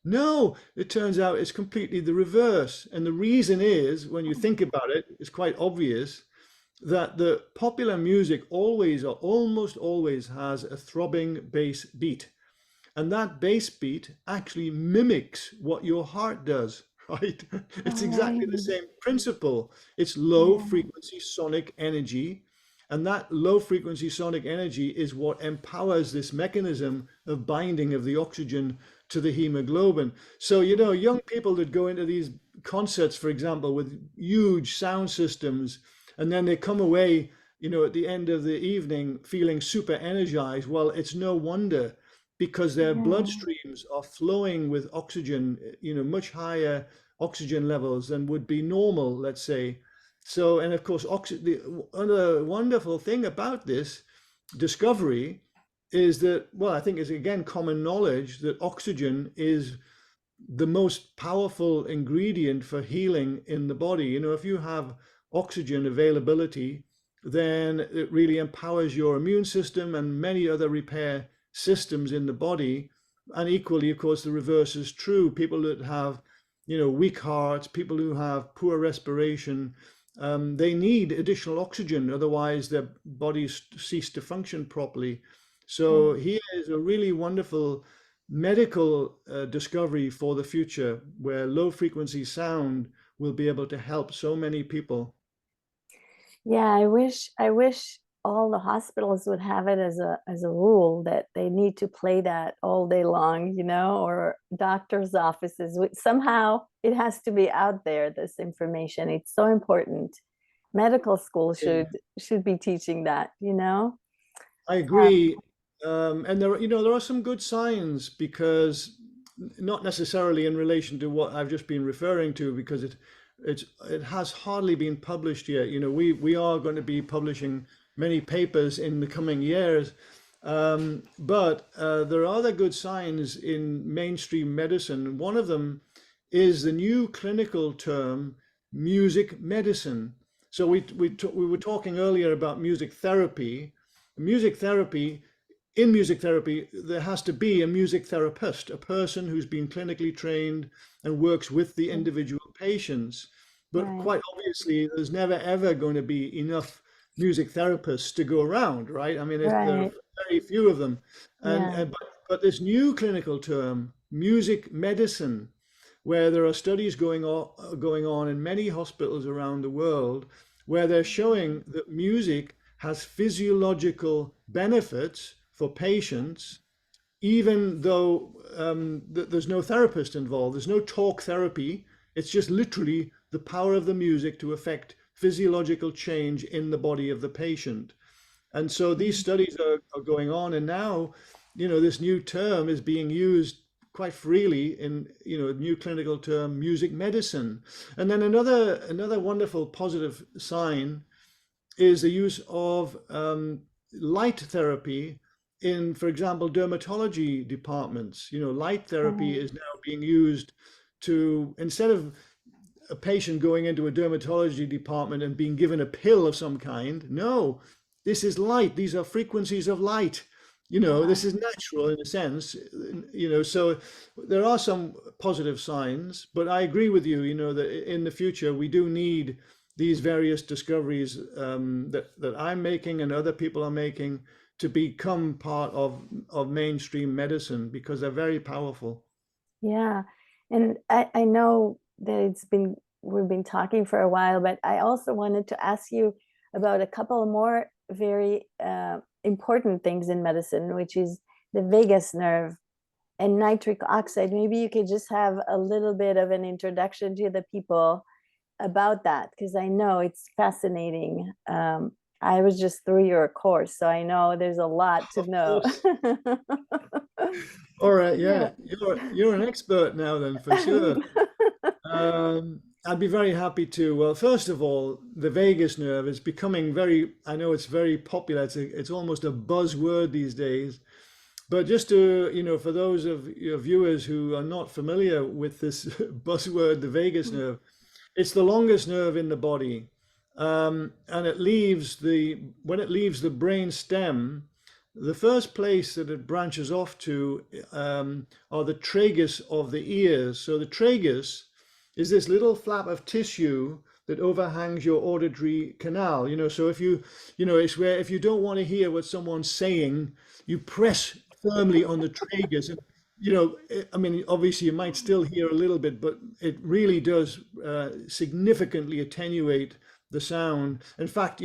No, it turns out it's completely the reverse. And the reason is, when you think about it, it's quite obvious that the popular music always or almost always has a throbbing bass beat. And that bass beat actually mimics what your heart does, right? It's exactly the same principle. It's low frequency sonic energy. And that low frequency sonic energy is what empowers this mechanism of binding of the oxygen to the hemoglobin. So, young people that go into these concerts, for example, with huge sound systems, and then they come away, at the end of the evening feeling super energized. Well, it's no wonder, because their bloodstreams are flowing with oxygen, much higher oxygen levels than would be normal, let's say. So, and of course, the other wonderful thing about this discovery is that, well, I think it's again common knowledge that oxygen is the most powerful ingredient for healing in the body. If you have oxygen availability, then it really empowers your immune system and many other repair systems in the body. And equally, of course, the reverse is true. People that have, weak hearts, people who have poor respiration, they need additional oxygen, otherwise their bodies cease to function properly. So here is a really wonderful medical discovery for the future, where low frequency sound will be able to help so many people. Yeah, I wish all the hospitals would have it as a rule that they need to play that all day long, or doctors' offices. Somehow it has to be out there, this information. It's so important. Medical school should be teaching that, I agree. And there are some good signs, because not necessarily in relation to what I've just been referring to, because it has hardly been published yet. We are going to be publishing many papers in the coming years, but there are other good signs in mainstream medicine. One of them is the new clinical term, music medicine. So we were talking earlier about music therapy. In music therapy, there has to be a music therapist, a person who's been clinically trained and works with the individual patients. But quite obviously, there's never ever going to be enough music therapists to go around, right? I mean, there are very few of them. But this new clinical term, music medicine, where there are studies going on in many hospitals around the world where they're showing that music has physiological benefits for patients, even though there's no therapist involved. There's no talk therapy. It's just literally the power of the music to affect physiological change in the body of the patient. And so these studies are going on, and now, this new term is being used quite freely in, a new clinical term, music medicine. And then another wonderful positive sign is the use of light therapy in, for example, dermatology departments. Light therapy is now being used to, instead of a patient going into a dermatology department and being given a pill of some kind, no, this is light. These are frequencies of light. This is natural in a sense, so there are some positive signs, but I agree with you, that in the future we do need these various discoveries that I'm making and other people are making to become part of mainstream medicine, because they're very powerful. Yeah. And I know that we've been talking for a while, but I also wanted to ask you about a couple more very important things in medicine, which is the vagus nerve and nitric oxide. Maybe you could just have a little bit of an introduction to the people about that, because I know it's fascinating. I was just through your course, so I know there's a lot to know. All right, yeah, you're an expert now then, for sure. I'd be very happy to. Well, first of all, the vagus nerve is becoming I know it's very popular. It's almost a buzzword these days. But just to, for those of your viewers who are not familiar with this buzzword, the vagus nerve, it's the longest nerve in the body. And when it leaves the brain stem, the first place that it branches off to are the tragus of the ears. So the tragus is this little flap of tissue that overhangs your auditory canal. So it's where, if you don't want to hear what someone's saying, you press firmly on the tragus. And, I mean, obviously you might still hear a little bit, but it really does significantly attenuate the sound. In fact,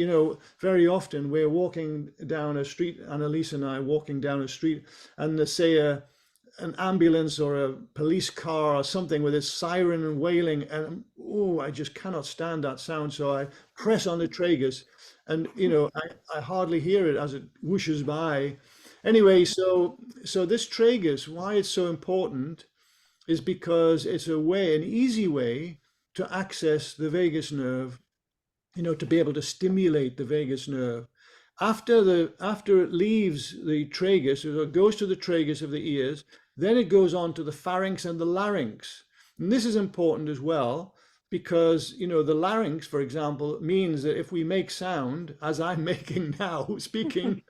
very often we're walking down a street, Annalise and I walking down a street, and they say an ambulance or a police car or something with its siren and wailing, and I just cannot stand that sound. So I press on the tragus, and I hardly hear it as it whooshes by. Anyway, so this tragus, why it's so important, is because it's an easy way to access the vagus nerve, to be able to stimulate the vagus nerve. After it leaves the tragus, it goes to the tragus of the ears, then it goes on to the pharynx and the larynx. And this is important as well, because, the larynx, for example, means that if we make sound, as I'm making now, speaking,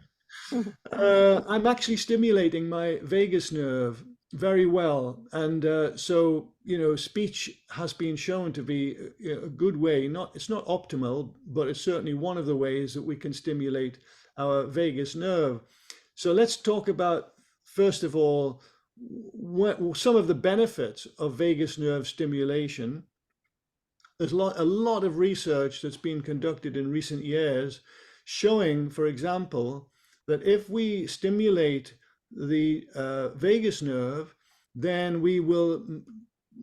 I'm actually stimulating my vagus nerve very well. And so, speech has been shown to be a good way. It's not optimal, but it's certainly one of the ways that we can stimulate our vagus nerve. So let's talk about, first of all, some of the benefits of vagus nerve stimulation. There's a lot of research that's been conducted in recent years showing, for example, that if we stimulate the vagus nerve, then we will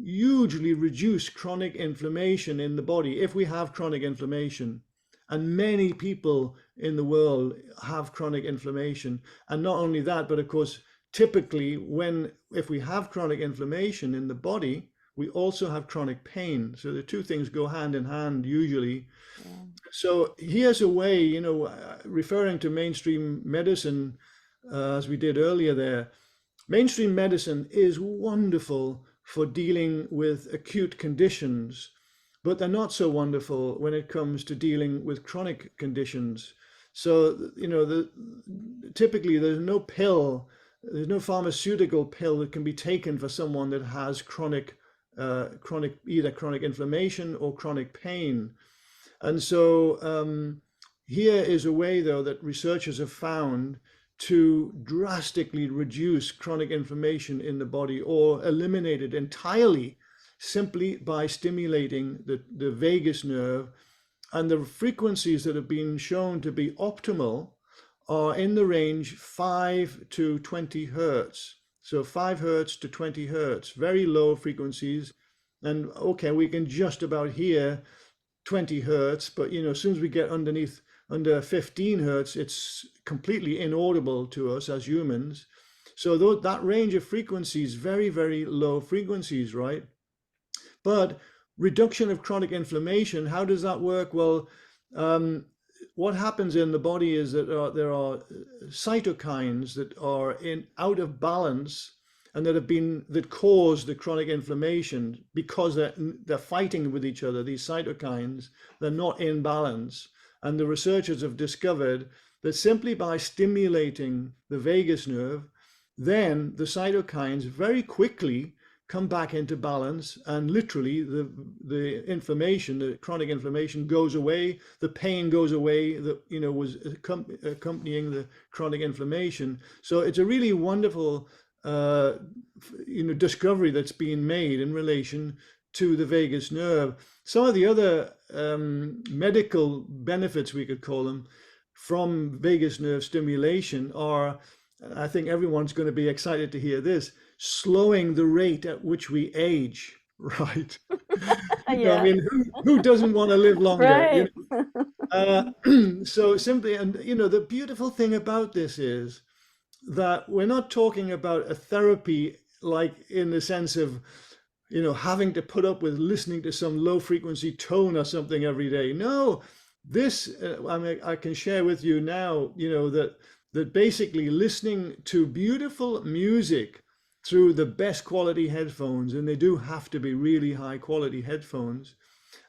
hugely reduce chronic inflammation in the body if we have chronic inflammation. And many people in the world have chronic inflammation. And not only that, but of course, typically if we have chronic inflammation in the body, we also have chronic pain. So the two things go hand in hand usually. Yeah. So here's a way, referring to mainstream medicine, as we did earlier there, mainstream medicine is wonderful for dealing with acute conditions, but they're not so wonderful when it comes to dealing with chronic conditions. So, typically there's no pharmaceutical pill that can be taken for someone that has either chronic inflammation or chronic pain. And so here is a way, though, that researchers have found to drastically reduce chronic inflammation in the body or eliminate it entirely. simply by stimulating the vagus nerve. And the frequencies that have been shown to be optimal are in the range 5 to 20 hertz. So 5 hertz to 20 hertz, very low frequencies. And okay, we can just about hear 20 hertz, but as soon as we get under 15 hertz, it's completely inaudible to us as humans. So that range of frequencies, very, very low frequencies, right? But reduction of chronic inflammation, how does that work? Well, what happens in the body is that there are cytokines that are out of balance and that cause the chronic inflammation because they're fighting with each other. These cytokines, they're not in balance. And the researchers have discovered that simply by stimulating the vagus nerve, then the cytokines very quickly come back into balance, and literally the inflammation, the chronic inflammation goes away, the pain goes away that was accompanying the chronic inflammation. So it's a really wonderful discovery that's been made in relation to the vagus nerve. Some of the other medical benefits, we could call them, from vagus nerve stimulation are, I think everyone's going to be excited to hear this, slowing the rate at which we age, right? Yeah. I mean, who doesn't want to live longer? Right. So simply, and the beautiful thing about this is that we're not talking about a therapy like in the sense of having to put up with listening to some low frequency tone or something every day. No, this I can share with you now, that basically listening to beautiful music through the best quality headphones, and they do have to be really high quality headphones,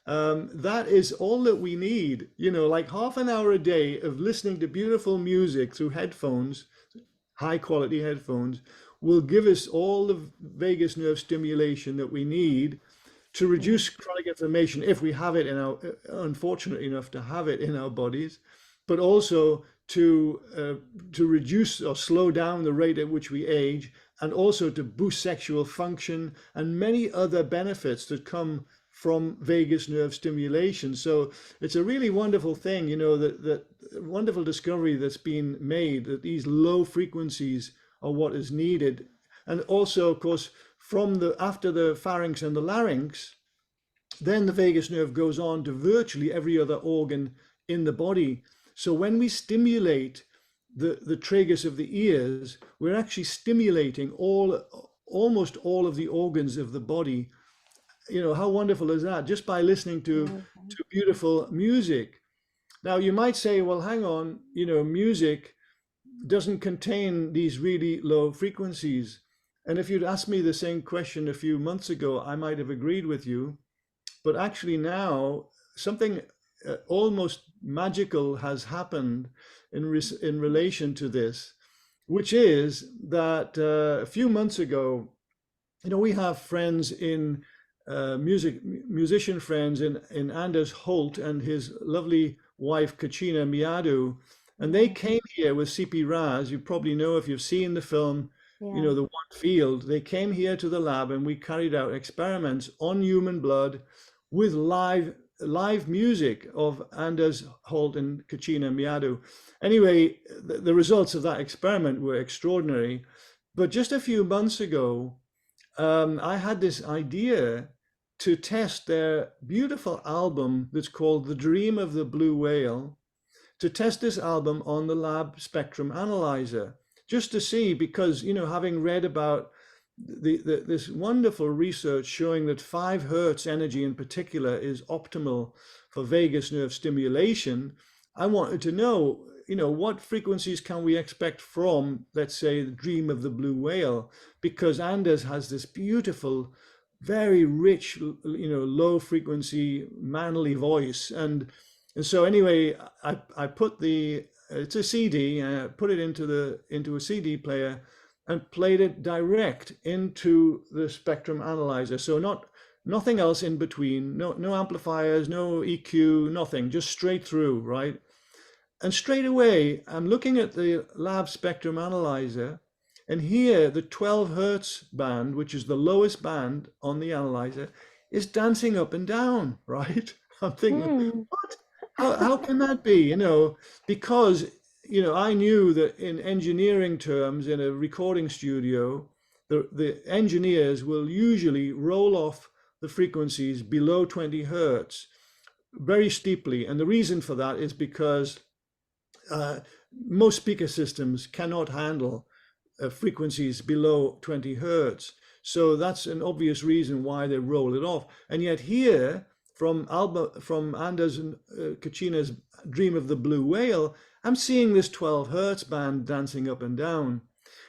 that is all that we need. Like half an hour a day of listening to beautiful music through headphones, high quality headphones, will give us all the vagus nerve stimulation that we need to reduce chronic inflammation if we have it unfortunate enough to have it in our bodies, but also to reduce or slow down the rate at which we age, and also to boost sexual function and many other benefits that come from vagus nerve stimulation. So it's a really wonderful thing, that wonderful discovery that's been made, that these low frequencies are what is needed. And also, of course, after the pharynx and the larynx, then the vagus nerve goes on to virtually every other organ in the body. So when we stimulate the tragus of the ears, we're actually stimulating almost all of the organs of the body. How wonderful is that? Just by listening to beautiful music. Now you might say, well, hang on, music doesn't contain these really low frequencies. And if you'd asked me the same question a few months ago, I might have agreed with you. But actually now something almost magical has happened in relation to this, which is that a few months ago, we have friends in musician friends in Anders Holt and his lovely wife Kachina Miadu, and they came here with CP Raz. You probably know if you've seen the film, the One Field. They came here to the lab and we carried out experiments on human blood with live music of Anders Holt and Kachina Miadu. Anyway, the results of that experiment were extraordinary. But just a few months ago, I had this idea to test their beautiful album that's called The Dream of the Blue Whale, to test this album on the lab spectrum analyzer, just to see, because, having read about this wonderful research showing that 5 hertz energy in particular is optimal for vagus nerve stimulation, I wanted to know, what frequencies can we expect from, let's say, The Dream of the Blue Whale, because Anders has this beautiful, very rich, low frequency, manly voice. And so anyway, I put it's a CD, I put it into a CD player and played it direct into the spectrum analyzer. So nothing else in between, no amplifiers, no EQ, nothing, just straight through, right? And straight away, I'm looking at the lab spectrum analyzer, And here, the 12 hertz band, which is the lowest band on the analyzer, is dancing up and down, right? I'm thinking, what? How can that be? Because, I knew that in engineering terms, in a recording studio, the engineers will usually roll off the frequencies below 20 hertz very steeply. And the reason for that is because most speaker systems cannot handle frequencies below 20 hertz. So that's an obvious reason why they roll it off. And yet here, from Anders and Kachina's Dream of the Blue Whale, I'm seeing this 12 hertz band dancing up and down.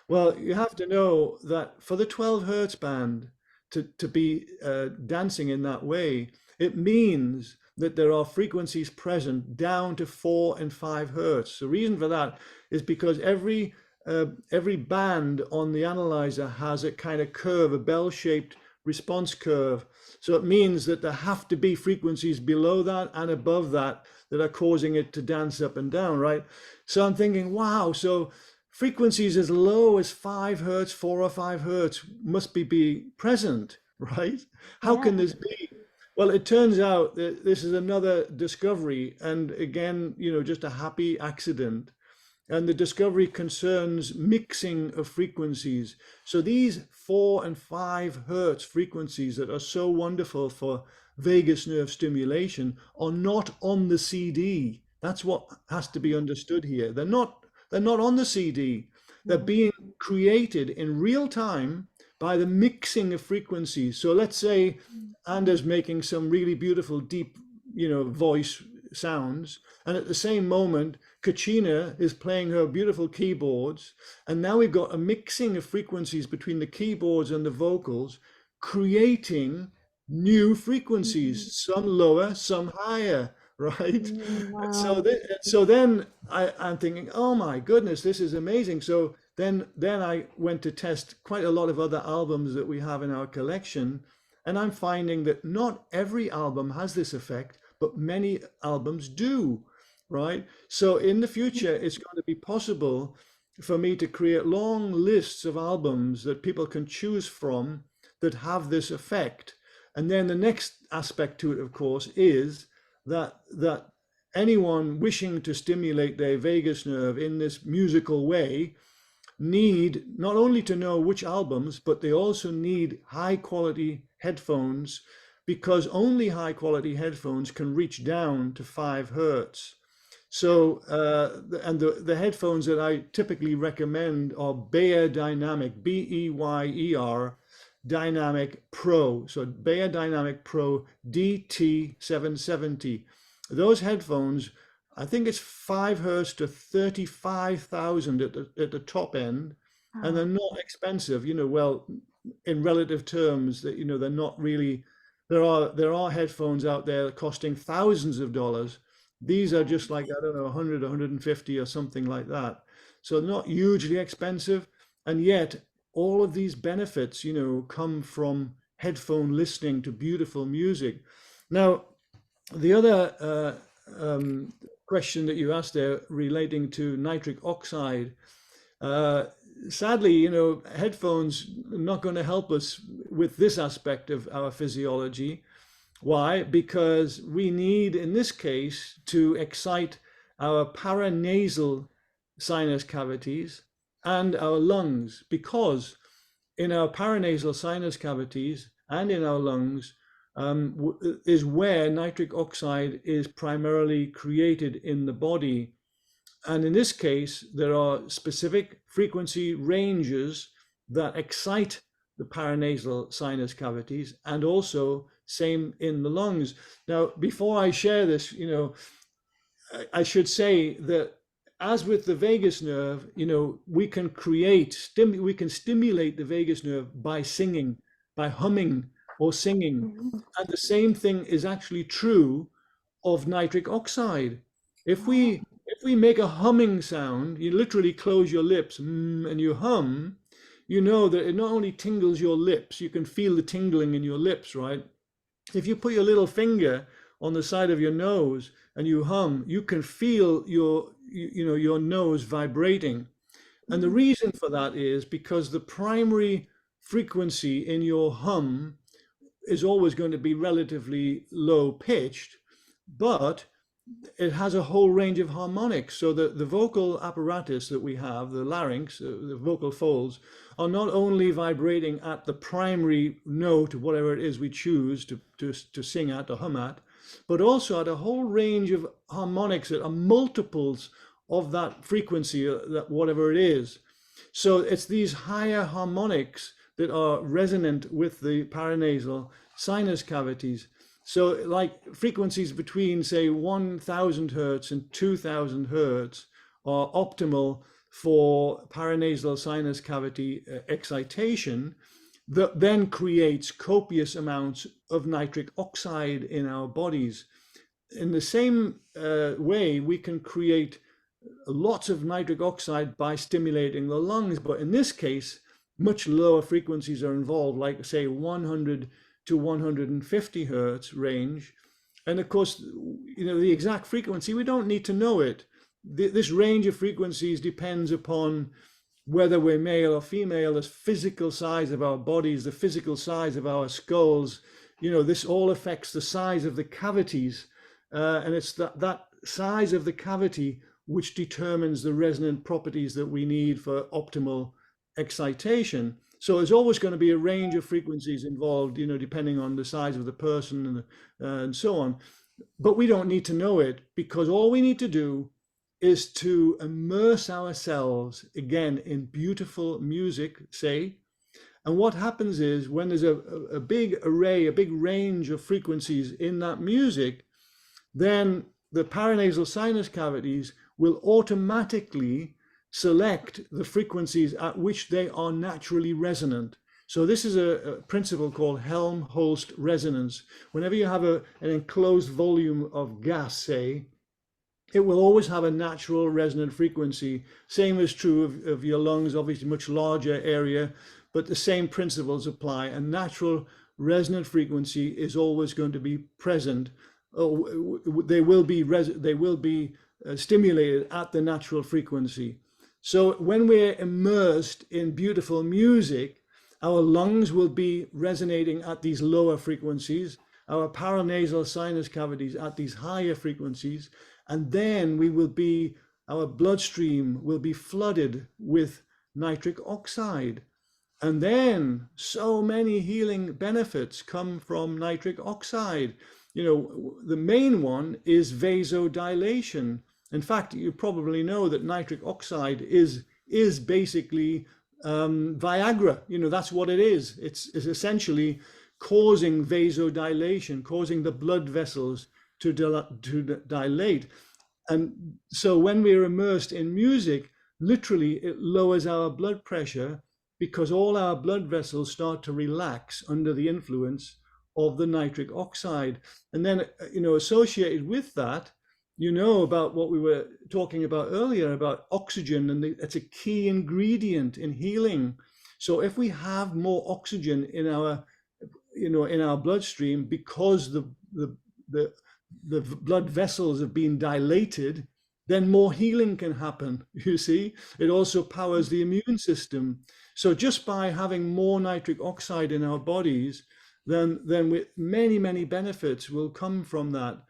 Well, you have to know that for the 12 hertz band to be dancing in that way, it means that there are frequencies present down to 4 and 5 hertz. The reason for that is because every band on the analyzer has a kind of curve, a bell-shaped response curve. So it means that there have to be frequencies below that and above that that are causing it to dance up and down, right? So I'm thinking, wow, so frequencies as low as 5 hertz, 4 or 5 hertz must be present, right? How can this be? Well, it turns out that this is another discovery, and again, just a happy accident. And the discovery concerns mixing of frequencies. So these 4 and 5 hertz frequencies that are so wonderful for vagus nerve stimulation are not on the CD. That's what has to be understood here. They're not on the CD. They're being created in real time by the mixing of frequencies. So let's say Anders making some really beautiful deep, voice sounds, and at the same moment Kachina is playing her beautiful keyboards, and now we've got a mixing of frequencies between the keyboards and the vocals, creating new frequencies, some lower, some higher, right? Wow. So then I'm thinking, oh my goodness, this is amazing. So then I went to test quite a lot of other albums that we have in our collection, and I'm finding that not every album has this effect, but many albums do, right? So in the future, it's going to be possible for me to create long lists of albums that people can choose from that have this effect. And then the next aspect to it, of course, is that anyone wishing to stimulate their vagus nerve in this musical way need not only to know which albums, but they also need high quality headphones, because only high quality headphones can reach down to 5 hertz. So, and the headphones that I typically recommend are Beyer Dynamic, Beyer Dynamic Pro. So Beyer Dynamic Pro DT770. Those headphones, I think it's 5 hertz to 35,000 at the top end, and they're not expensive. Well, in relative terms, that they're not really. There are headphones out there costing thousands of dollars. These are just like, I don't know, 100, 150 or something like that. So not hugely expensive, and yet all of these benefits, come from headphone listening to beautiful music. Now, the other question that you asked there relating to nitric oxide, sadly, headphones are not going to help us with this aspect of our physiology. Why? Because we need, in this case, to excite our paranasal sinus cavities and our lungs, because in our paranasal sinus cavities and in our lungs is where nitric oxide is primarily created in the body. And in this case, there are specific frequency ranges that excite the paranasal sinus cavities, and also same in the lungs. Now, before I share this, I should say that as with the vagus nerve, we can stimulate the vagus nerve by singing, by humming or singing. And the same thing is actually true of nitric oxide. If we make a humming sound, you literally close your lips and you hum, you know that it not only tingles your lips, you can feel the tingling in your lips, right? If you put your little finger on the side of your nose and you hum, you can feel your nose vibrating. And the reason for that is because the primary frequency in your hum is always going to be relatively low pitched, but it has a whole range of harmonics. So the vocal apparatus that we have, the larynx, the vocal folds, are not only vibrating at the primary note, whatever it is we choose to sing at, to hum at, but also at a whole range of harmonics that are multiples of that frequency, that whatever it is. So it's these higher harmonics that are resonant with the paranasal sinus cavities. So like frequencies between, say, 1000 hertz and 2000 hertz are optimal for paranasal sinus cavity excitation, that then creates copious amounts of nitric oxide in our bodies. In the same way, we can create lots of nitric oxide by stimulating the lungs, but in this case, much lower frequencies are involved, like say 100 to 150 hertz range. And of course, the exact frequency, we don't need to know it. This range of frequencies depends upon whether we're male or female, the physical size of our bodies, the physical size of our skulls. This all affects the size of the cavities, and it's that size of the cavity which determines the resonant properties that we need for optimal excitation. So there's always going to be a range of frequencies involved, depending on the size of the person and so on. But we don't need to know it, because all we need to do is to immerse ourselves again in beautiful music, say. And what happens is, when there's a big array, a big range of frequencies in that music, then the paranasal sinus cavities will automatically select the frequencies at which they are naturally resonant. So this is a principle called Helmholtz resonance. Whenever you have an enclosed volume of gas, say, it will always have a natural resonant frequency. Same is true of your lungs, obviously much larger area, but the same principles apply. A natural resonant frequency is always going to be present. They will be stimulated at the natural frequency. So when we're immersed in beautiful music, our lungs will be resonating at these lower frequencies, our paranasal sinus cavities at these higher frequencies, and then our bloodstream will be flooded with nitric oxide. And then so many healing benefits come from nitric oxide. The main one is vasodilation. In fact, you probably know that nitric oxide is basically Viagra. That's what it is. It's essentially causing vasodilation, causing the blood vessels to dilate. And so when we're immersed in music, literally it lowers our blood pressure, because all our blood vessels start to relax under the influence of the nitric oxide. And then, associated with that, about what we were talking about earlier about oxygen, and it's a key ingredient in healing. So if we have more oxygen in our bloodstream, because the blood vessels have been dilated, then more healing can happen. You see, it also powers the immune system. So just by having more nitric oxide in our bodies, then many benefits will come from that.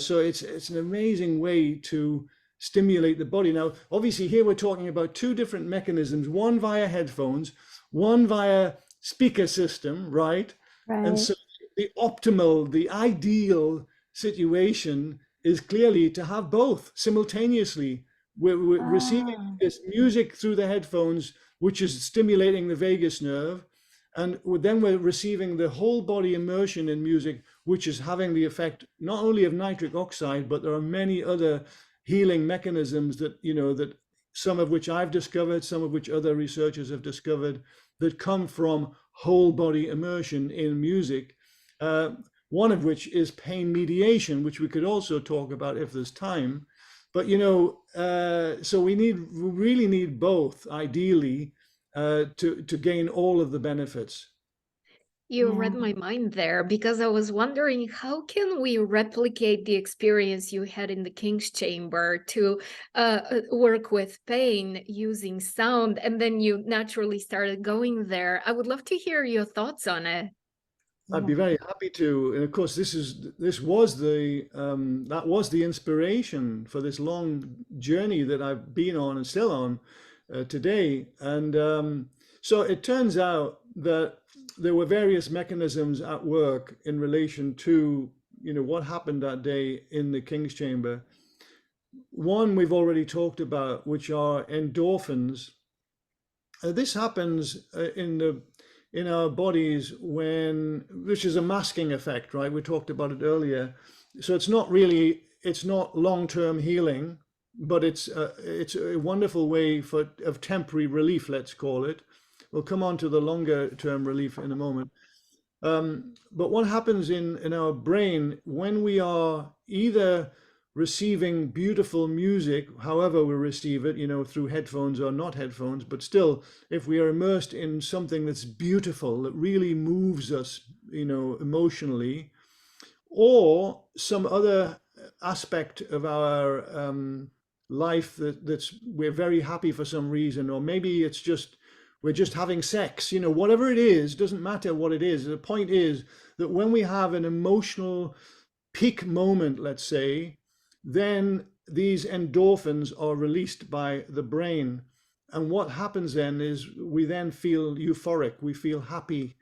So it's an amazing way to stimulate the body. Now, obviously, here we're talking about two different mechanisms: one via headphones, one via speaker system, right? And so the ideal situation is clearly to have both simultaneously. We're receiving this music through the headphones, which is stimulating the vagus nerve, and then we're receiving the whole body immersion in music, which is having the effect not only of nitric oxide, but there are many other healing mechanisms that some of which I've discovered, some of which other researchers have discovered, that come from whole body immersion in music. One of which is pain mediation, which we could also talk about if there's time. But so we really need both, ideally, to gain all of the benefits. You Yeah. read my mind there, because I was wondering, how can we replicate the experience you had in the King's Chamber to work with pain using sound, and then you naturally started going there. I would love to hear your thoughts on it. I'd be very happy to. And of course, this was the that was the inspiration for this long journey that I've been on and still on today. And so it turns out that there were various mechanisms at work in relation to, what happened that day in the King's Chamber. One we've already talked about, which are endorphins. This happens in our bodies which is a masking effect, right? We talked about it earlier. So it's not long-term healing, but it's a wonderful way of temporary relief, let's call it. We'll come on to the longer term relief in a moment. But what happens in our brain when we are either receiving beautiful music, however we receive it, through headphones or not headphones, but still, if we are immersed in something that's beautiful, that really moves us, emotionally, or some other aspect of our life that's we're very happy for some reason, or maybe it's just we're just having sex, whatever it is, doesn't matter what it is. The point is that when we have an emotional peak moment, let's say, then these endorphins are released by the brain. And what happens then is we then feel euphoric, we feel happy.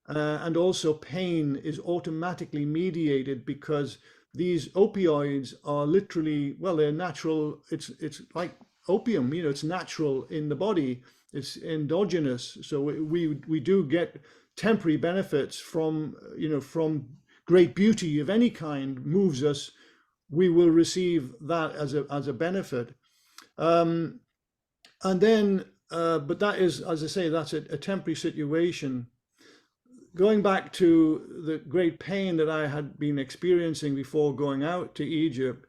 And also pain is automatically mediated because these opioids are literally, well, they're natural. It's like opium, it's natural in the body. It's endogenous. So we do get temporary benefits from, from great beauty of any kind moves us. We will receive that as a benefit. And then, but that is, as I say, that's a temporary situation. Going back to the great pain that I had been experiencing before going out to Egypt,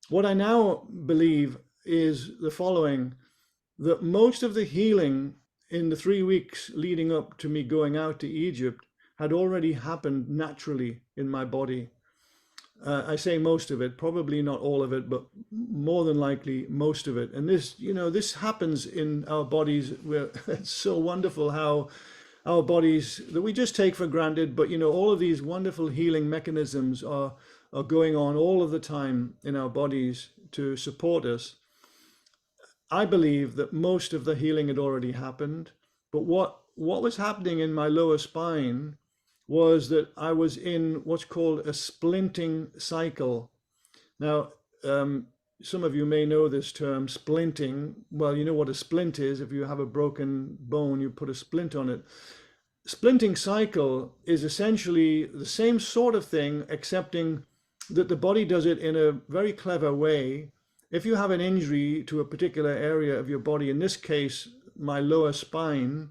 what I now believe is the following, that most of the healing in the 3 weeks leading up to me going out to Egypt had already happened naturally in my body. I say most of it, probably not all of it, but more than likely most of it. And this happens in our bodies. It's so wonderful how our bodies that we just take for granted, but all of these wonderful healing mechanisms are going on all of the time in our bodies to support us. I believe that most of the healing had already happened, but what was happening in my lower spine was that I was in what's called a splinting cycle. Now, some of you may know this term, splinting. Well, you know what a splint is. If you have a broken bone, you put a splint on it. Splinting cycle is essentially the same sort of thing, excepting that the body does it in a very clever way. If you have an injury to a particular area of your body, in this case, my lower spine,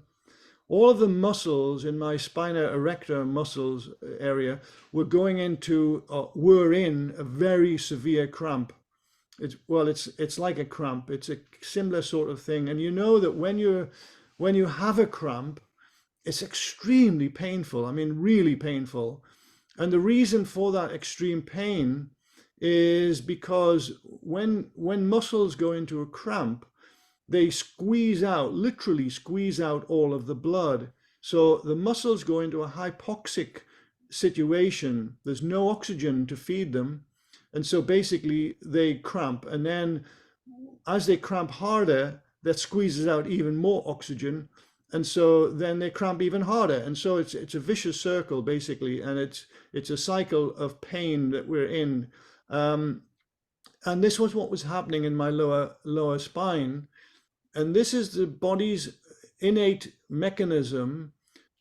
all of the muscles in my spina erector muscles area were in a very severe cramp. It's like a cramp. It's a similar sort of thing. And you know that when you have a cramp, it's extremely painful. I mean, really painful. And the reason for that extreme pain is because when muscles go into a cramp, they literally squeeze out all of the blood. So the muscles go into a hypoxic situation. There's no oxygen to feed them. And so basically they cramp. And then as they cramp harder, that squeezes out even more oxygen. And so then they cramp even harder. And so it's a vicious circle, basically. And it's a cycle of pain that we're in. And this was what was happening in my lower spine. And this is the body's innate mechanism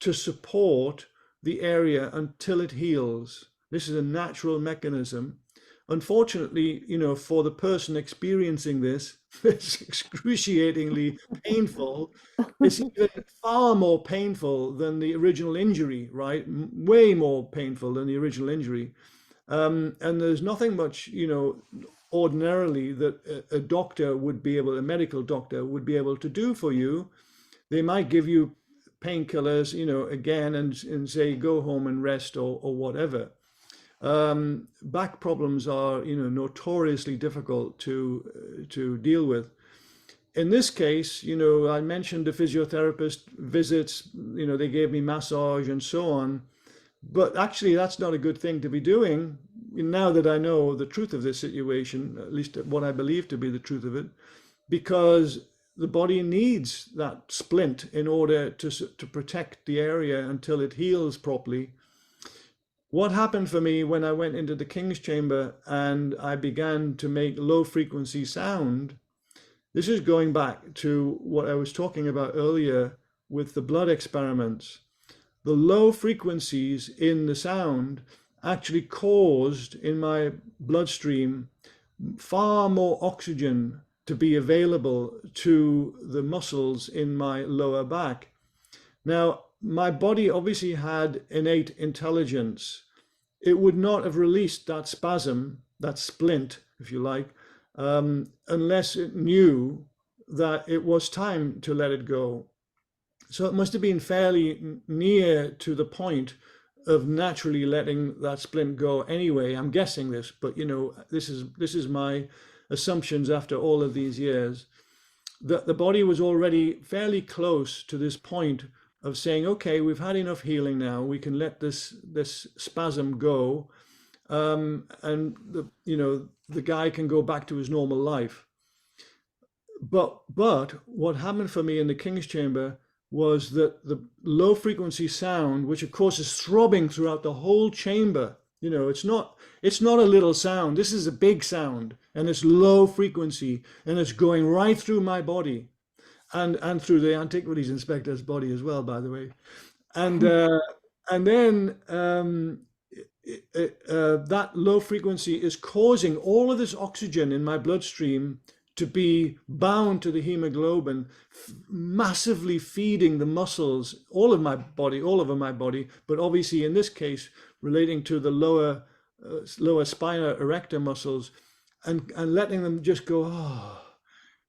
to support the area until it heals. This is a natural mechanism. Unfortunately, for the person experiencing this, it's excruciatingly painful. It's even far more painful than the original injury, right? Way more painful than the original injury. And there's nothing much, ordinarily that a doctor would be able, a medical doctor would be able to do for you. They might give you painkillers, again, and say, go home and rest or whatever. Back problems are, notoriously difficult to deal with. In this case, I mentioned the physiotherapist visits, they gave me massage and so on. But actually, that's not a good thing to be doing now that I know the truth of this situation, at least what I believe to be the truth of it, because the body needs that splint in order to protect the area until it heals properly. What happened for me when I went into the King's Chamber and I began to make low frequency sound, this is going back to what I was talking about earlier with the blood experiments. The low frequencies in the sound actually caused in my bloodstream far more oxygen to be available to the muscles in my lower back. Now, my body obviously had innate intelligence. It would not have released that spasm, that splint, if you like, unless it knew that it was time to let it go. So it must have been fairly near to the point of naturally letting that splint go anyway. I'm guessing this, but this is my assumptions after all of these years, that the body was already fairly close to this point of saying, okay, we've had enough healing now. We can let this spasm go, and the guy can go back to his normal life. But what happened for me in the King's Chamber was that the low frequency sound, which of course is throbbing throughout the whole chamber, it's not a little sound. This is a big sound, and it's low frequency, and it's going right through my body, and through the antiquities inspector's body as well, by the way. And then that low frequency is causing all of this oxygen in my bloodstream to be bound to the hemoglobin, massively feeding the muscles, all over my body, but obviously in this case, relating to the lower spina erector muscles, and letting them just go, oh,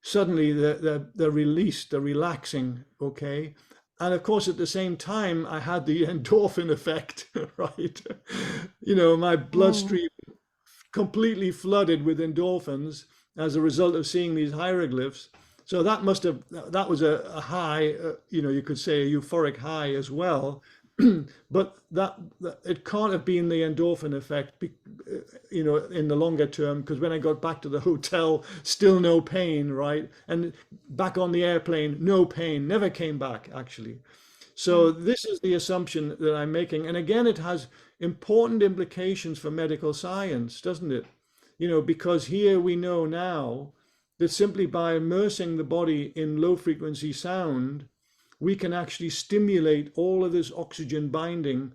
suddenly they're released, they're relaxing, okay? And of course, at the same time, I had the endorphin effect, right? My bloodstream completely flooded with endorphins as a result of seeing these hieroglyphs. So that was a high, you could say a euphoric high as well. But that it can't have been the endorphin effect, in the longer term, because when I got back to the hotel, still no pain, right? And back on the airplane, no pain, never came back, actually. So this is the assumption that I'm making. And again, it has important implications for medical science, doesn't it? Because here we know now that simply by immersing the body in low frequency sound, we can actually stimulate all of this oxygen binding.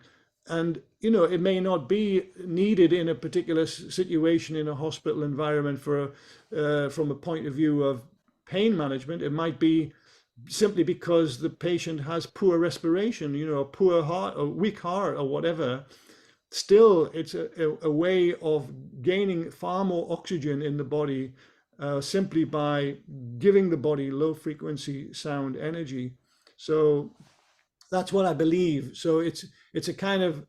And, it may not be needed in a particular situation in a hospital environment from a point of view of pain management. It might be simply because the patient has poor respiration, a poor heart, a weak heart or whatever. Still, it's a way of gaining far more oxygen in the body simply by giving the body low frequency sound energy. So that's what I believe. So it's a kind of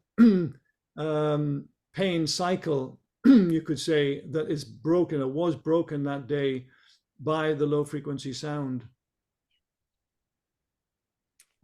pain cycle, you could say, that is broken or was broken that day by the low frequency sound.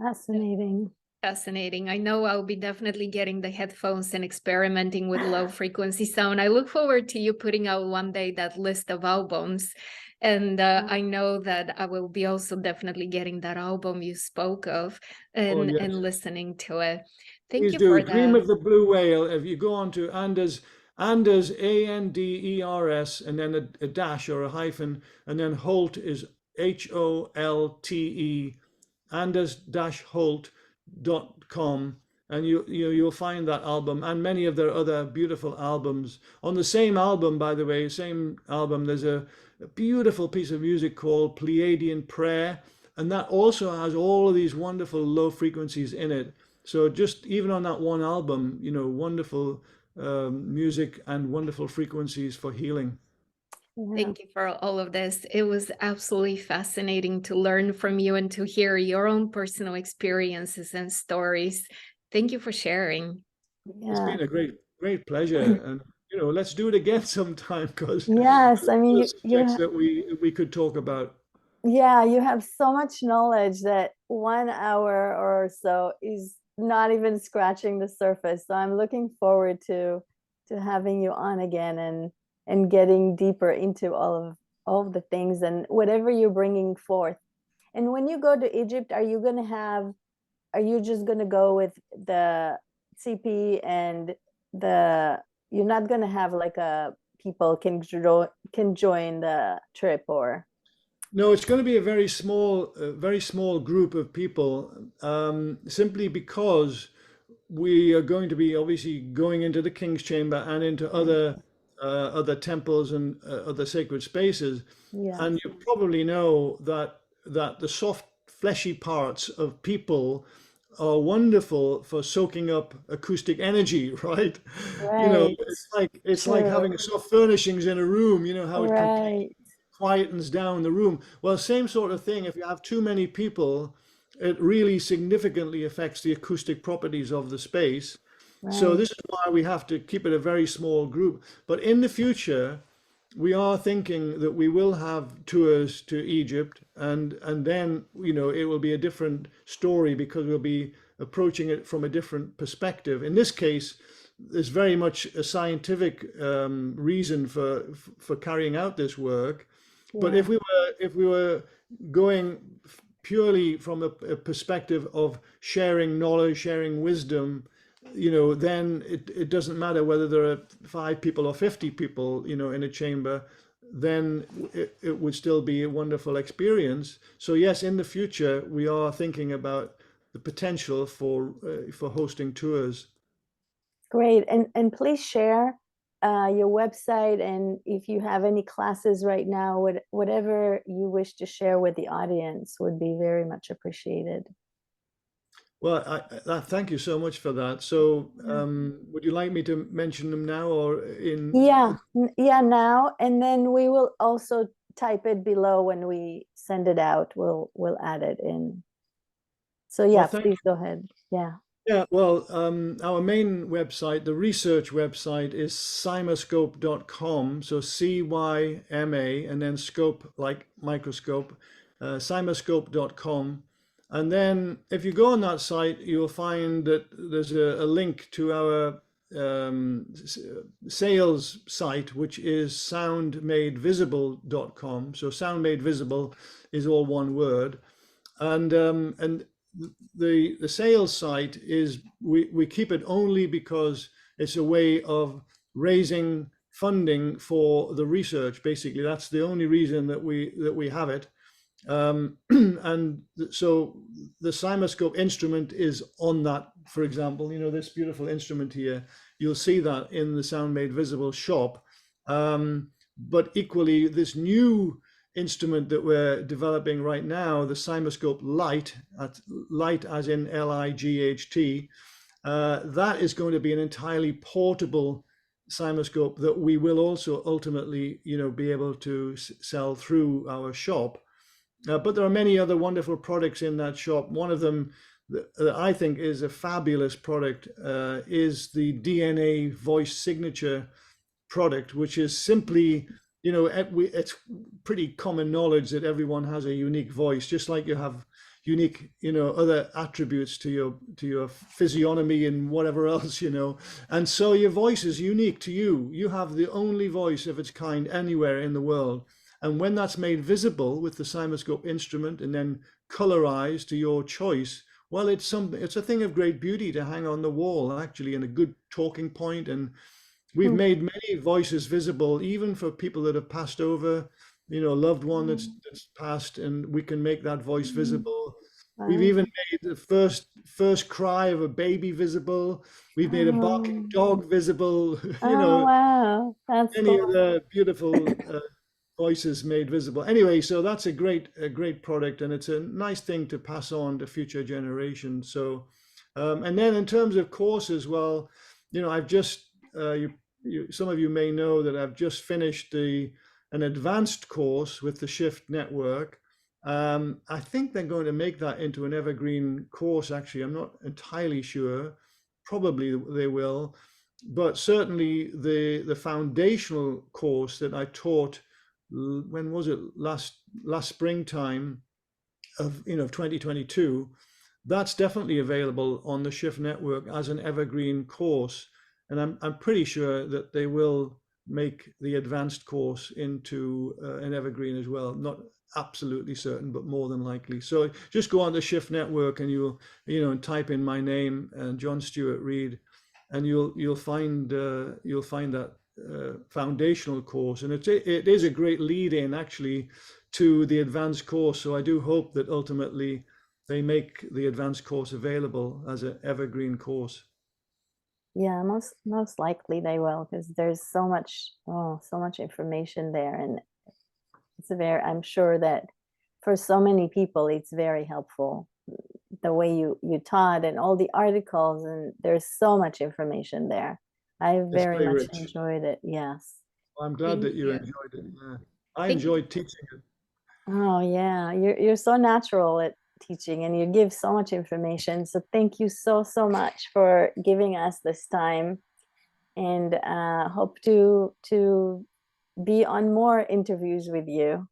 Fascinating. Fascinating. I know I'll be definitely getting the headphones and experimenting with low frequency sound. I look forward to you putting out one day that list of albums. And I know that I will be also definitely getting that album you spoke of and listening to it. Thank you for that. Dream of the Blue Whale. If you go on to Anders, Anders, and then a dash or a hyphen, and then Holt is HOLTE, Anders-Holt.com, and you'll find that album and many of their other beautiful albums. On the same album, by the way, there's a beautiful piece of music called Pleiadian Prayer, and that also has all of these wonderful low frequencies in it. So just even on that one album, wonderful music and wonderful frequencies for healing. Thank you for all of this. It was absolutely fascinating to learn from you and to hear your own personal experiences and stories. Thank you for sharing. It's been a great pleasure, and let's do it again sometime because Yes, I mean, there's subjects that we could talk about. yeah, you have so much knowledge that 1 hour or so is not even scratching the surface. So I'm looking forward to having you on again and getting deeper into all of the things and whatever you're bringing forth. And when you go to Egypt, are you just going to go with the CP and you're not going to have like a people can join the trip or? No, it's going to be a very small group of people, simply because we are going to be obviously going into the King's Chamber and into other temples and other sacred spaces. Yes. And you probably know that the soft, fleshy parts of people are wonderful for soaking up acoustic energy, right? Right. It's like having soft furnishings in a room. You know how it Right. quietens down the room. Well, same sort of thing. If you have too many people, it really significantly affects the acoustic properties of the space. So Right. this is why we have to keep it a very small group. But in the future, we are thinking that we will have tours to Egypt, and then it will be a different story because we'll be approaching it from a different perspective. In this case, there's very much a scientific reason for carrying out this work. But Yeah. if we were going purely from a perspective of sharing knowledge, sharing wisdom, then it doesn't matter whether there are 5 people or 50 people, in a chamber, then it would still be a wonderful experience. So yes, in the future, we are thinking about the potential for hosting tours. Great. And please share your website, and if you have any classes right now, whatever you wish to share with the audience would be very much appreciated. Well, thank you so much for that. So, Yeah. would you like me to mention them now or in? Yeah, now, and then we will also type it below when we send it out. We'll add it in. So Well, yeah, thank please go ahead. Yeah. Yeah, well, our main website, the research website, is cymascope.com. So CYMA and then scope like microscope, cymascope.com. And then if you go on that site, you'll find that there's a link to our sales site, which is soundmadevisible.com. So sound made visible is all one word. And the sales site is we keep it only because it's a way of raising funding for the research. Basically, that's the only reason that we have it. And so the CymaScope instrument is on that. For example, this beautiful instrument here, you'll see that in the Sound Made Visible shop. But equally, this new instrument that we're developing right now, the CymaScope Lite, light as in LIGHT, that is going to be an entirely portable CymaScope that we will also ultimately, be able to sell through our shop. But there are many other wonderful products in that shop. One of them that I think is a fabulous product is the DNA voice signature product, which is simply, it's pretty common knowledge that everyone has a unique voice, just like you have unique, other attributes to your physiognomy and whatever else, and so your voice is unique to you. You have the only voice of its kind anywhere in the world. And when that's made visible with the CymaScope instrument and then colorized to your choice, well, it's a thing of great beauty to hang on the wall, actually, and a good talking point. And we've made many voices visible, even for people that have passed over, a loved one that's passed, and we can make that voice visible. We've even made the first cry of a baby visible. We've made a barking dog visible. Oh, wow, that's Many cool. other beautiful voices made visible. Anyway, so that's a great product, and it's a nice thing to pass on to future generations. So, and then in terms of courses, well, I've just some of you may know that I've just finished the an advanced course with the Shift Network. I think they're going to make that into an evergreen course, actually. I'm not entirely sure. Probably they will. But certainly the foundational course that I taught, when was it? Last springtime of 2022. That's definitely available on the Shift Network as an evergreen course. And I'm pretty sure that they will make the advanced course into an evergreen as well. Not absolutely certain, but more than likely. So just go on the Shift Network and you'll, and type in my name and John Stuart Reid, and you'll find that foundational course. And it is a great lead in actually to the advanced course. So I do hope that ultimately they make the advanced course available as an evergreen course. Yeah, most likely they will, because there's so much information there, and I'm sure that for so many people it's very helpful, the way you taught and all the articles, and there's so much information there. I very much rich. enjoyed it. Yes. Well, I'm glad that you enjoyed it. Yeah. I enjoyed teaching it. Oh yeah, you're so natural at teaching, and you give so much information. So thank you so much for giving us this time, and hope to be on more interviews with you.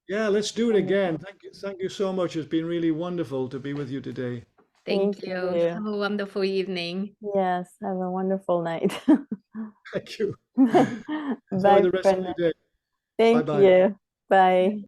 Yeah, let's do it again. Thank you so much. It's been really wonderful to be with you today. Thank you. Have a wonderful evening. Yes, have a wonderful night. Thank you. Bye, Enjoy the rest of your day. Thank Bye-bye. you. Bye.